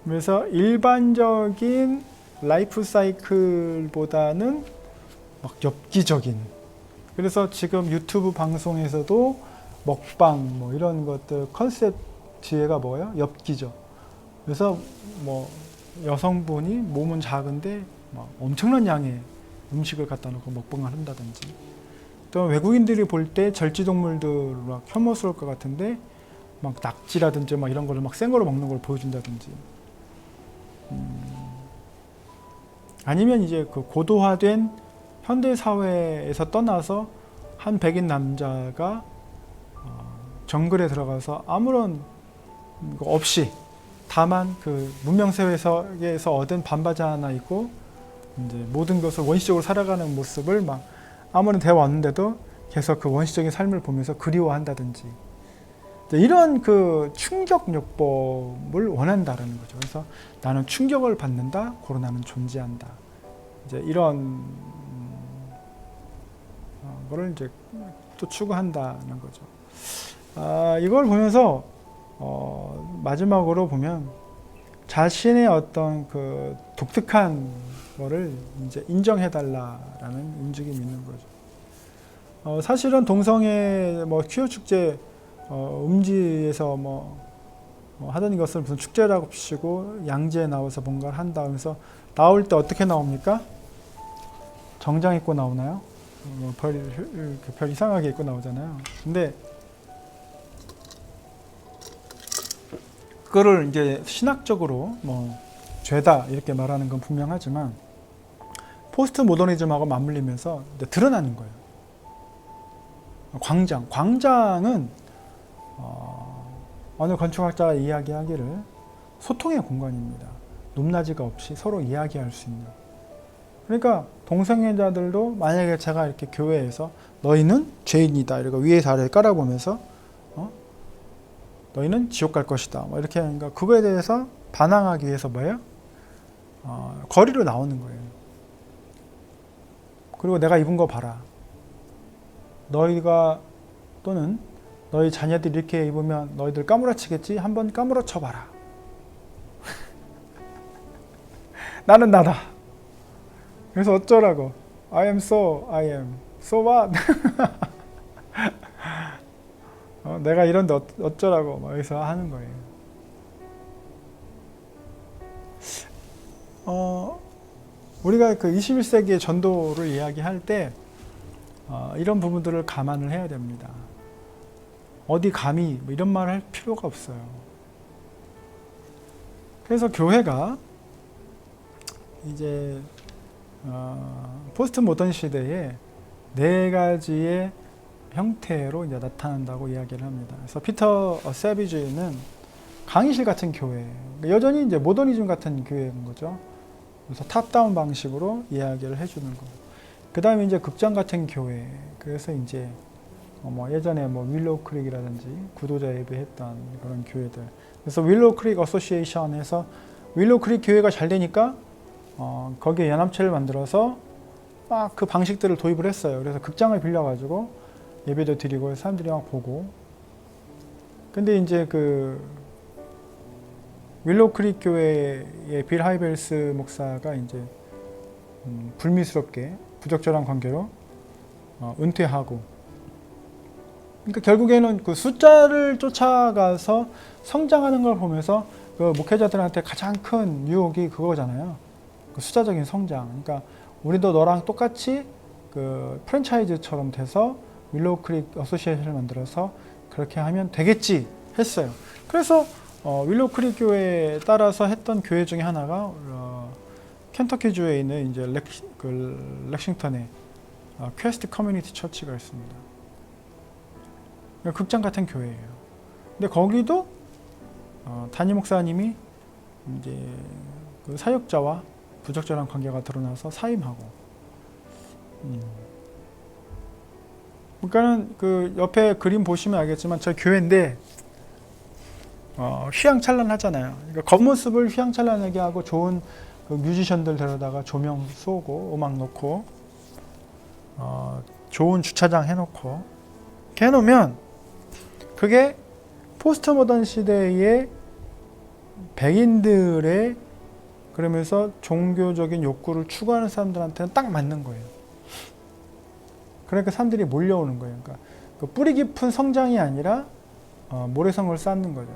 그래서 일반적인 라이프 사이클보다는 막 엽기적인. 그래서 지금 유튜브 방송에서도 먹방 뭐 이런 것들 컨셉 지혜가 뭐예요? 엽기죠. 그래서 뭐 여성분이 몸은 작은데 막 엄청난 양의 음식을 갖다 놓고 먹방을 한다든지, 또 외국인들이 볼 때 절지동물들 막 혐오스러울 것 같은데 막 낙지라든지 막 이런 거를 막 생거로 먹는 걸 보여준다든지, 아니면 이제 그 고도화된 현대 사회에서 떠나서 한 백인 남자가 정글에 들어가서 아무런 거 없이 다만 그 문명사회에서 얻은 반바지 하나 입고 이제 모든 것을 원시적으로 살아가는 모습을 막 아무런 대화 없는데도 계속 그 원시적인 삶을 보면서 그리워한다든지, 이런 그 충격요법을 원한다라는 거죠. 그래서 나는 충격을 받는다, 고로 나는 존재한다. 이제 이런 거를 이제 또 추구한다는 거죠. 이걸 보면서 마지막으로 보면 자신의 어떤 그 독특한 거를 이제 인정해달라라는 인죽이 있는 거죠. 사실은 동성애 뭐 퀴어 축제 음지에서 하던 것을 무슨 축제라고 치고 양지에 나와서 뭔가를 한다. 그래서 나올 때 어떻게 나옵니까? 정장 입고 나오나요? 별 이상하게 입고 나오잖아요. 근데 그거를 이제 신학적으로 뭐 죄다 이렇게 말하는 건 분명하지만 포스트 모더니즘하고 맞물리면서 이제 드러나는 거예요. 광장은 어느 건축학자가 이야기하기를 소통의 공간입니다. 높낮이가 없이 서로 이야기할 수 있는. 그러니까 동성애자들도 만약에 제가 이렇게 교회에서 너희는 죄인이다 이러고 위에서 아래를 깔아보면서 너희는 지옥 갈 것이다 뭐 이렇게 하니까 그거에 대해서 반항하기 위해서 뭐예요? 거리로 나오는 거예요. 그리고 내가 입은 거 봐라. 너희가 또는 너희 자녀들이 이렇게 입으면 너희들 까무러치겠지? 한번 까무러쳐 봐라. 나는 나다. 그래서 어쩌라고? I am. So what? 내가 이런데 어쩌라고? 막 여기서 하는 거예요. 우리가 그 21세기의 전도를 이야기할 때 이런 부분들을 감안을 해야 됩니다. 어디 감히 뭐 이런 말을 할 필요가 없어요. 그래서 교회가 이제 포스트 모던 시대에 4가지의 형태로 이제 나타난다고 이야기를 합니다. 그래서 피터 세비지는 강의실 같은 교회, 여전히 이제 모더니즘 같은 교회인 거죠. 그래서 탑다운 방식으로 이야기를 해주는 거. 그 다음에 이제 극장 같은 교회. 그래서 이제 예전에 윌로우 크릭이라든지 구도자 예배했던 그런 교회들. 그래서 윌로우 크릭 어소시에이션에서 윌로우 크릭 교회가 잘 되니까 거기에 연합체를 만들어서 막 그 방식들을 도입을 했어요. 그래서 극장을 빌려가지고 예배도 드리고 사람들이 막 보고. 근데 이제 그 윌로우 크릭 교회의 빌 하이벨스 목사가 이제 불미스럽게 부적절한 관계로 은퇴하고. 그러니까 결국에는 그 숫자를 쫓아가서 성장하는 걸 보면서 그 목회자들한테 가장 큰 유혹이 그거잖아요. 그 숫자적인 성장. 그러니까 우리도 너랑 똑같이 그 프랜차이즈처럼 돼서 윌로우 크릭 어소시에이션을 만들어서 그렇게 하면 되겠지 했어요. 그래서 윌로우 크릭 교회에 따라서 했던 교회 중에 하나가 켄터키 주에 있는 이제 렉싱턴에 퀘스트 커뮤니티 처치가 있습니다. 극장 같은 교회예요. 근데 거기도 담임 목사님이 이제 그 사역자와 부적절한 관계가 드러나서 사임하고. 그러니까는 그 옆에 그림 보시면 알겠지만 저 교회인데 휘황찬란하잖아요. 그러니까 겉모습을 휘황찬란하게 하고 좋은 그 뮤지션들 데려다가 조명 쏘고 음악 놓고 좋은 주차장 해놓고 이렇게 해놓으면 그게 포스트 모던 시대의 백인들의 그러면서 종교적인 욕구를 추구하는 사람들한테는 딱 맞는 거예요. 그러니까 사람들이 몰려오는 거예요. 그러니까 그 뿌리 깊은 성장이 아니라 모래성을 쌓는 거죠.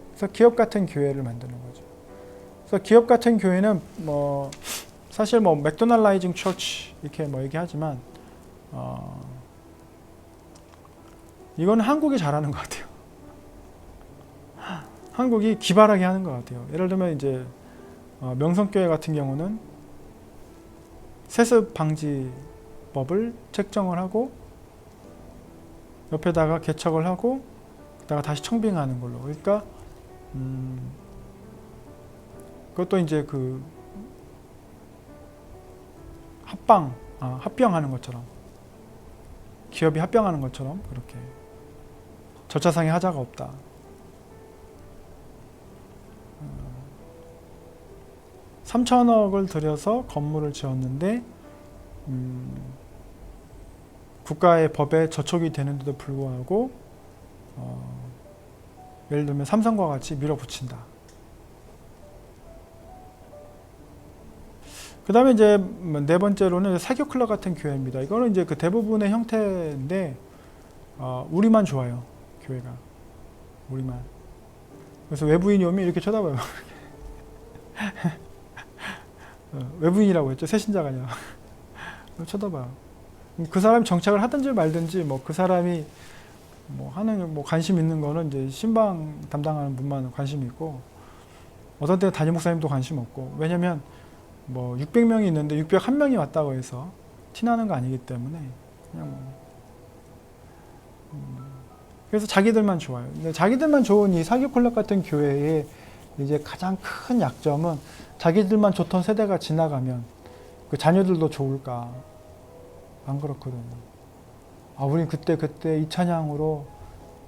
그래서 기업 같은 교회를 만드는 거죠. 그래서 기업 같은 교회는 사실 맥도날라이징 처치 이렇게 얘기하지만 이건 한국이 잘하는 것 같아요. 한국이 기발하게 하는 것 같아요. 예를 들면 이제 명성교회 같은 경우는 세습 방지법을 책정을 하고 옆에다가 개척을 하고 그다가 다시 청빙하는 걸로. 그러니까 그것도 이제 그 합병하는 것처럼 기업이 합병하는 것처럼 그렇게 절차상의 하자가 없다. 3천억을 들여서 건물을 지었는데 국가의 법에 저촉이 되는데도 불구하고 예를 들면 삼성과 같이 밀어붙인다. 그 다음에 이제 네 번째로는 사교 클럽 같은 교회입니다. 이거는 이제 그 대부분의 형태인데, 우리만 좋아요. 교회가. 우리만. 그래서 외부인이 오면 이렇게 쳐다봐요. 외부인이라고 했죠. 새신자가 아니라. 쳐다봐요. 그 사람이 정착을 하든지 말든지, 뭐 그 사람이 뭐 하는, 뭐 관심 있는 거는 이제 신방 담당하는 분만 관심이 있고, 어떤 때는 담임 목사님도 관심 없고, 왜냐면 뭐 600명이 있는데 601명이 왔다고 해서 티나는 거 아니기 때문에 그냥 뭐 그래서 자기들만 좋아요. 근데 자기들만 좋은 이 사교 클럽 같은 교회의 이제 가장 큰 약점은 자기들만 좋던 세대가 지나가면 그 자녀들도 좋을까? 안 그렇거든요. 우리 그때 이 찬양으로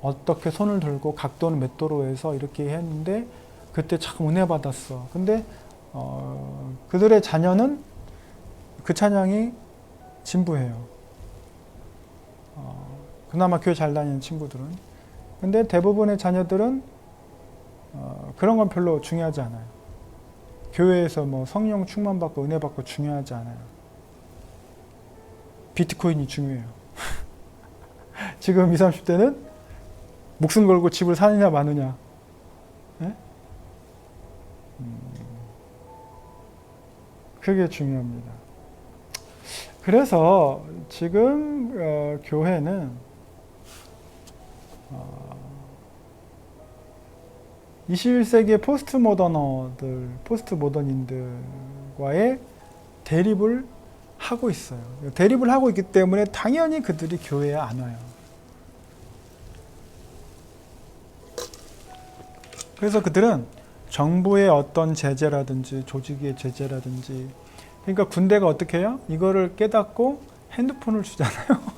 어떻게 손을 들고 각도는 몇 도로 해서 이렇게 했는데 그때 참 은혜 받았어. 근데 그들의 자녀는 그 찬양이 진부해요. 그나마 교회 잘 다니는 친구들은. 근데 대부분의 자녀들은 그런 건 별로 중요하지 않아요. 교회에서 뭐 성령 충만 받고 은혜 받고 중요하지 않아요. 비트코인이 중요해요. 지금 20, 30대는 목숨 걸고 집을 사느냐 마느냐. 네? 그게 중요합니다. 그래서 지금 교회는 21세기의 포스트 모더닌들과의 대립을 하고 있어요. 대립을 하고 있기 때문에 당연히 그들이 교회에 안 와요. 그래서 그들은 정부의 어떤 제재라든지 조직의 제재라든지, 그러니까 군대가 어떻게 해요? 이거를 깨닫고 핸드폰을 주잖아요.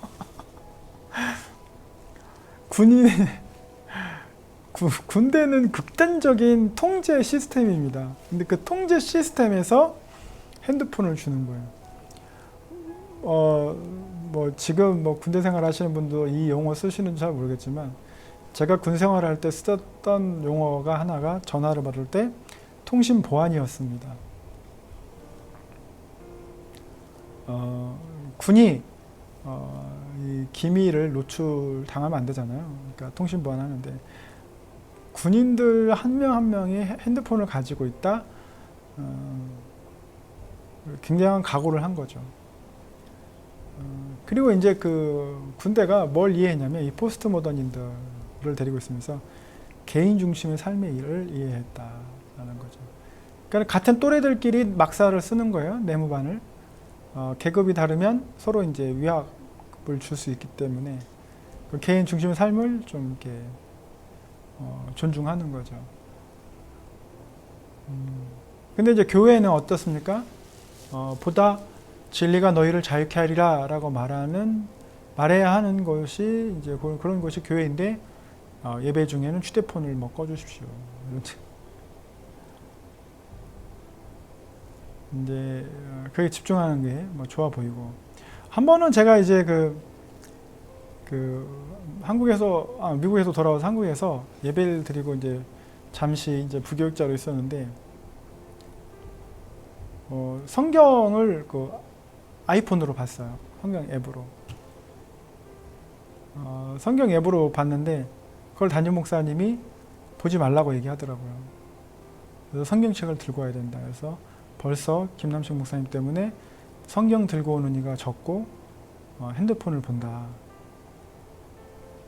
군대는 극단적인 통제 시스템입니다. 근데 그 통제 시스템에서 핸드폰을 주는 거예요. 뭐 지금 뭐 군대 생활 하시는 분도 이 용어 쓰시는지 잘 모르겠지만, 제가 군 생활할 때 쓰던 용어가 하나가 전화를 받을 때 통신 보안이었습니다. 군이 이 기밀을 노출당하면 안 되잖아요. 그러니까 통신 보안하는데 군인들 한 명 한 명이 핸드폰을 가지고 있다. 굉장한 각오를 한 거죠. 그리고 이제 그 군대가 뭘 이해했냐면 이 포스트 모더닌들을 데리고 있으면서 개인 중심의 삶의 일을 이해했다라는 거죠. 그러니까 같은 또래들끼리 막사를 쓰는 거예요. 내무반을. 계급이 다르면 서로 이제 위압을 줄 수 있기 때문에 그 개인 중심의 삶을 좀 이렇게 존중하는 거죠. 근데 이제 교회는 어떻습니까? 보다 진리가 너희를 자유케 하리라 라고 말해야 하는 것이 이제 그런 것이 교회인데, 예배 중에는 휴대폰을 뭐 꺼주십시오. 이제 그게 집중하는 게 뭐 좋아 보이고. 한 번은 제가 이제 미국에서 돌아와서 한국에서 예배를 드리고 이제 잠시 이제 부교육자로 있었는데, 성경을 그 아이폰으로 봤어요. 성경 앱으로. 성경 앱으로 봤는데 그걸 담임 목사님이 보지 말라고 얘기하더라고요. 그래서 성경책을 들고 와야 된다. 그래서 벌써 김남식 목사님 때문에 성경 들고 오는 이가 적고 핸드폰을 본다.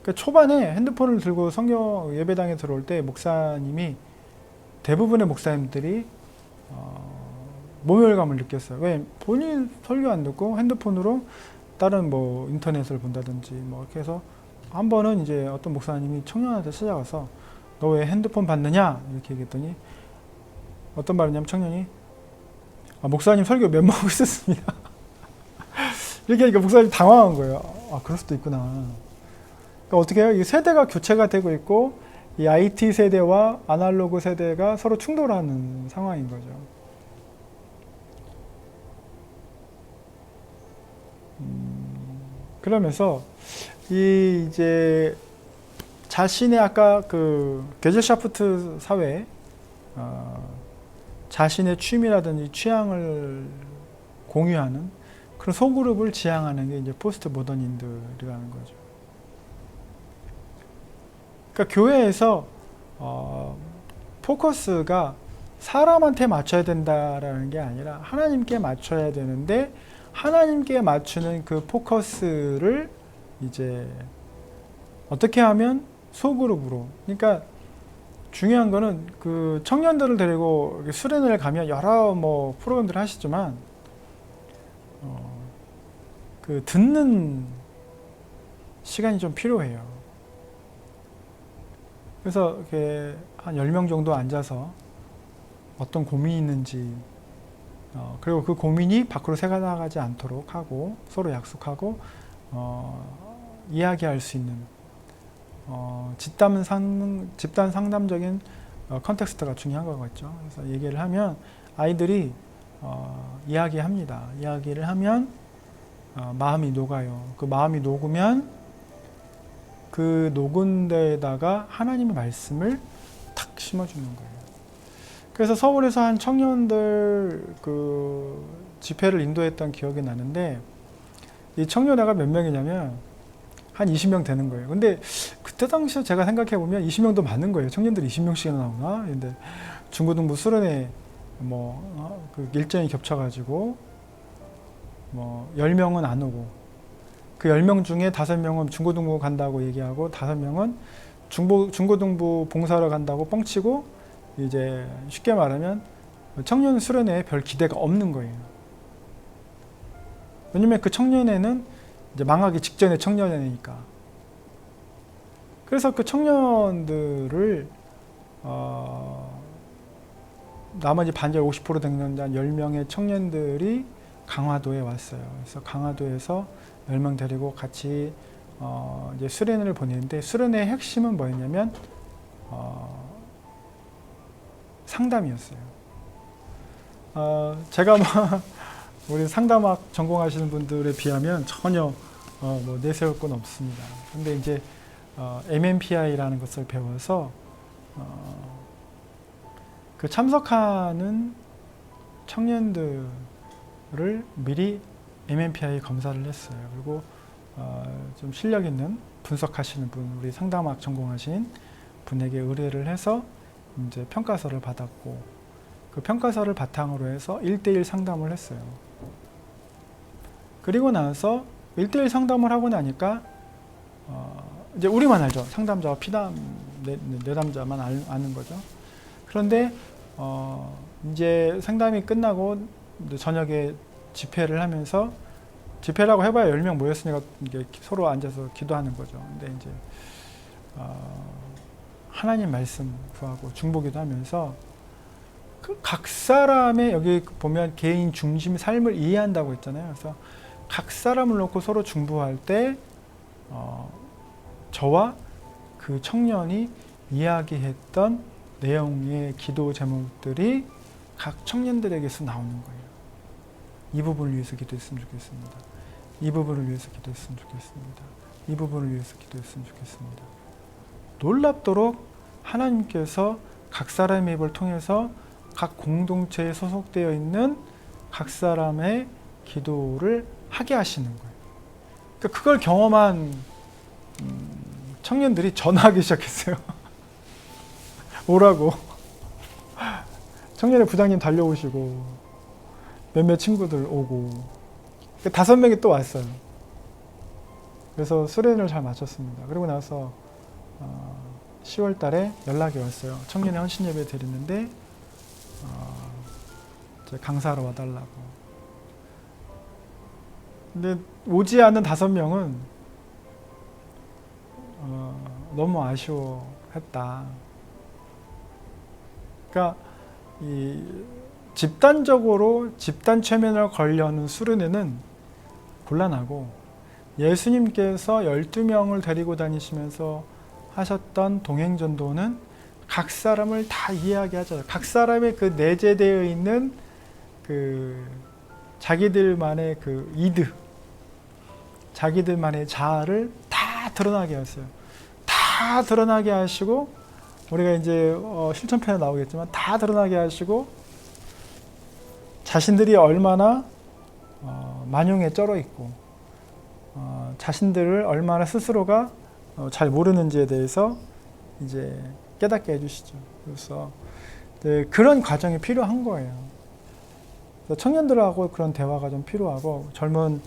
그러니까 초반에 핸드폰을 들고 성경 예배당에 들어올 때 대부분의 목사님들이 모멸감을 느꼈어요. 왜? 본인 설교 안 듣고 핸드폰으로 다른 뭐 인터넷을 본다든지 뭐 이렇게 해서, 한 번은 이제 어떤 목사님이 청년한테 찾아가서 너 왜 핸드폰 봤느냐 이렇게 얘기했더니 어떤 말이냐면 청년이 목사님 설교 멤버하고 있었습니다. 이렇게 하니까 목사님이 당황한 거예요. 그럴 수도 있구나. 그러니까 어떻게 해요? 이 세대가 교체가 되고 있고 이 IT 세대와 아날로그 세대가 서로 충돌하는 상황인 거죠. 그러면서 이제 자신의 아까 그 게젤샤프트 사회, 자신의 취미라든지 취향을 공유하는 그런 소그룹을 지향하는 게 이제 포스트 모더닌들이라는 거죠. 그러니까 교회에서 포커스가 사람한테 맞춰야 된다라는 게 아니라 하나님께 맞춰야 되는데, 하나님께 맞추는 그 포커스를 이제 어떻게 하면 소그룹으로, 그러니까 중요한 거는 그 청년들을 데리고 수련회를 가면 여러 뭐 프로그램들을 하시지만 그 듣는 시간이 좀 필요해요. 그래서 이렇게 한 10명 정도 앉아서 어떤 고민이 있는지, 그리고 그 고민이 밖으로 새나가지 않도록 하고 서로 약속하고 이야기할 수 있는 집단 상담적인 컨텍스트가 중요한 거겠죠. 그래서 얘기를 하면 아이들이 이야기합니다. 이야기를 하면 마음이 녹아요. 그 마음이 녹으면 그 녹은 데에다가 하나님의 말씀을 탁 심어주는 거예요. 그래서 서울에서 한 청년들 그 집회를 인도했던 기억이 나는데, 이 청년회가 몇 명이냐면 한 20명 되는 거예요. 근데 그때 당시에 제가 생각해 보면 20명도 많은 거예요. 청년들이 20명씩이나 나오나? 근데 중고등부 수련회 그 일정이 겹쳐가지고 10명은 안 오고, 그 10명 중에 5명은 중고등부 간다고 얘기하고 5명은 중고등부 봉사하러 간다고 뻥치고, 이제 쉽게 말하면 청년 수련회에 별 기대가 없는 거예요. 왜냐면 그 청년회는 이제 망하기 직전의 청년회니까. 그래서 그 청년들을 나머지 반절 50% 되는 10명의 청년들이 강화도에 왔어요. 그래서 강화도에서 10명 데리고 같이 이제 수련회를 보냈는데, 수련회의 핵심은 뭐였냐면 상담이었어요. 제가 우리 상담학 전공하시는 분들에 비하면 전혀 내세울 건 없습니다. 근데 이제 MMPI라는 것을 배워서 그 참석하는 청년들을 미리 MMPI 검사를 했어요. 그리고 좀 실력 있는 분석하시는 분, 우리 상담학 전공하신 분에게 의뢰를 해서 이제 평가서를 받았고, 그 평가서를 바탕으로 해서 1대1 상담을 했어요. 그리고 나서 1대1 상담을 하고 나니까 이제 우리만 알죠. 상담자와 피담 내담자만 아는 거죠. 그런데 이제 상담이 끝나고 저녁에 집회를 하면서, 집회라고 해봐야 10명 모였으니까 이게 서로 앉아서 기도하는 거죠. 근데 이제 하나님 말씀 구하고 중보기도 하면서 각 사람의, 여기 보면 개인 중심 삶을 이해한다고 했잖아요. 그래서 각 사람을 놓고 서로 중보할 때 저와 그 청년이 이야기했던 내용의 기도 제목들이 각 청년들에게서 나오는 거예요. 이 부분을 위해서 기도했으면 좋겠습니다. 이 부분을 위해서 기도했으면 좋겠습니다. 이 부분을 위해서 기도했으면 좋겠습니다. 놀랍도록 하나님께서 각 사람의 입을 통해서 각 공동체에 소속되어 있는 각 사람의 기도를 하게 하시는 거예요. 그러니까 그걸 경험한 청년들이 전화하기 시작했어요. 오라고. 청년회 부장님 달려오시고 몇몇 친구들 오고, 5명이 또 왔어요. 그래서 수련을 잘 마쳤습니다. 그리고 나서 10월 달에 연락이 왔어요. 청년회 헌신 예배 드리는데 강사로 와달라고. 근데 오지 않은 5명은 너무 아쉬워했다. 그러니까 이 집단적으로 집단 최면을 걸려는 수련회는 곤란하고, 예수님께서 12명을 데리고 다니시면서 하셨던 동행전도는 각 사람을 다 이야기하잖아요. 각 사람의 그 내재되어 있는 그 자기들만의 그 이드, 자기들만의 자아를 다 드러나게 하세요. 다 드러나게 하시고, 우리가 이제 실천편에 나오겠지만 다 드러나게 하시고, 자신들이 얼마나 만용에 쩔어 있고 자신들을 얼마나 스스로가 잘 모르는지에 대해서 이제 깨닫게 해주시죠. 그래서 네, 그런 과정이 필요한 거예요. 청년들하고 그런 대화가 좀 필요하고 젊은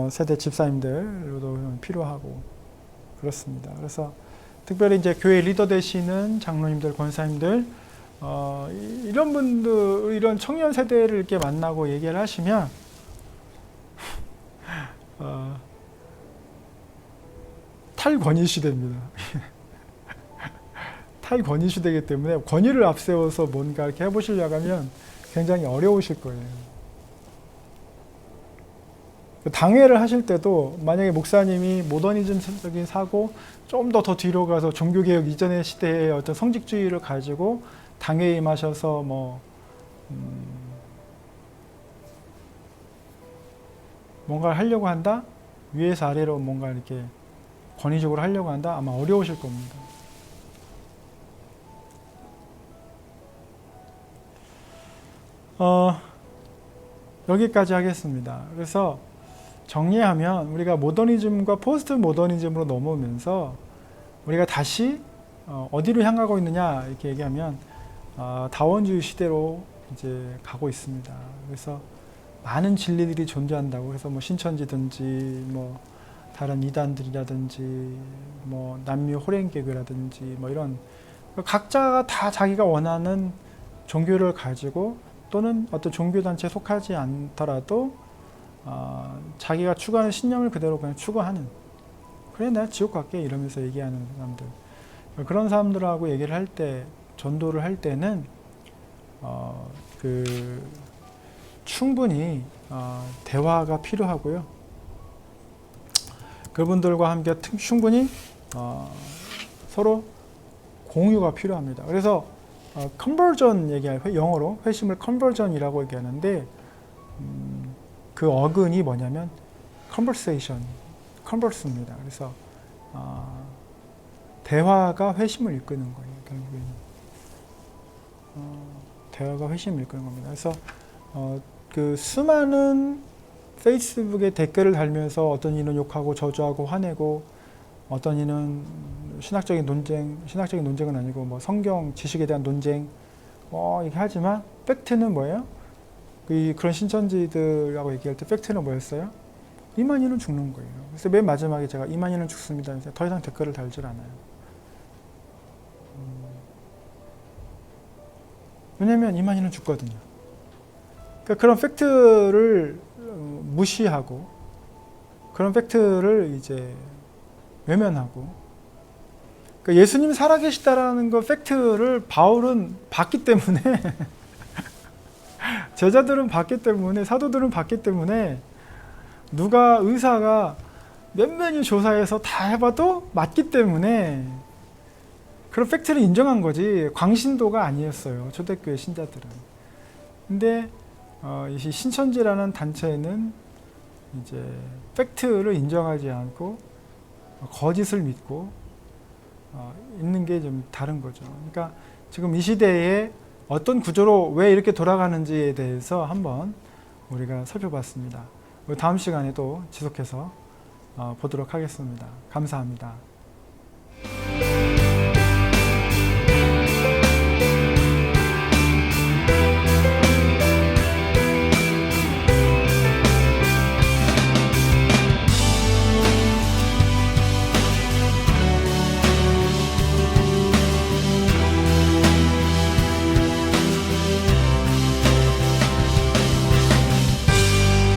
세대 집사님들도 필요하고 그렇습니다. 그래서 특별히 이제 교회 리더 되시는 장로님들, 권사님들 이런 분들, 이런 청년 세대를 이렇게 만나고 얘기를 하시면 탈권위 시대입니다. 탈권위 시대이기 때문에 권위를 앞세워서 뭔가 이렇게 해보시려고 하면 굉장히 어려우실 거예요. 당회를 하실 때도 만약에 목사님이 모더니즘적인 사고 좀 더 뒤로 가서 종교개혁 이전의 시대의 어떤 성직주의를 가지고 당회에 임하셔서 뭔가를 하려고 한다? 위에서 아래로 뭔가 이렇게 권위적으로 하려고 한다? 아마 어려우실 겁니다. 여기까지 하겠습니다. 그래서 정리하면 우리가 모더니즘과 포스트 모더니즘으로 넘어오면서 우리가 다시 어디로 향하고 있느냐 이렇게 얘기하면 다원주의 시대로 이제 가고 있습니다. 그래서 많은 진리들이 존재한다고 해서 뭐 신천지든지 뭐 다른 이단들이라든지 뭐 남미 호랭개교라든지 뭐 이런 각자가 다 자기가 원하는 종교를 가지고 또는 어떤 종교단체에 속하지 않더라도 자기가 추구하는 신념을 그대로 그냥 추구하는, 그래 내가 지옥 갈게 이러면서 얘기하는 사람들, 그런 사람들하고 얘기를 할 때, 전도를 할 때는 충분히 대화가 필요하고요. 그분들과 함께 충분히 서로 공유가 필요합니다. 그래서 컨버전 얘기할, 영어로 회심을 컨버전이라고 얘기하는데 그 어근이 뭐냐면 컨버세이션, 컨버스입니다. 그래서 대화가 회심을 이끄는 거예요. 결국에는 대화가 회심을 이끄는 겁니다. 그래서 그 수많은 페이스북에 댓글을 달면서 어떤 이는 욕하고 저주하고 화내고 어떤 이는 신학적인 논쟁은 아니고 뭐 성경 지식에 대한 논쟁 이렇게 하지만 팩트는 뭐예요? 그런 신천지들하고 얘기할 때 팩트는 뭐였어요? 이만희는 죽는 거예요. 그래서 맨 마지막에 제가 이만희는 죽습니다. 더 이상 댓글을 달질 않아요. 왜냐면 이만희는 죽거든요. 그러니까 그런 팩트를 무시하고 그런 팩트를 이제 외면하고, 그러니까 예수님 살아계시다라는 그 팩트를 바울은 봤기 때문에 제자들은 봤기 때문에, 사도들은 봤기 때문에 누가 의사가 몇몇이 조사해서 다 해봐도 맞기 때문에 그런 팩트를 인정한 거지 광신도가 아니었어요, 초대교회 신자들은. 근데 이 신천지라는 단체는 이제 팩트를 인정하지 않고 거짓을 믿고 있는 게 좀 다른 거죠. 그러니까 지금 이 시대에 어떤 구조로 왜 이렇게 돌아가는지에 대해서 한번 우리가 살펴봤습니다. 다음 시간에 또 지속해서 보도록 하겠습니다. 감사합니다.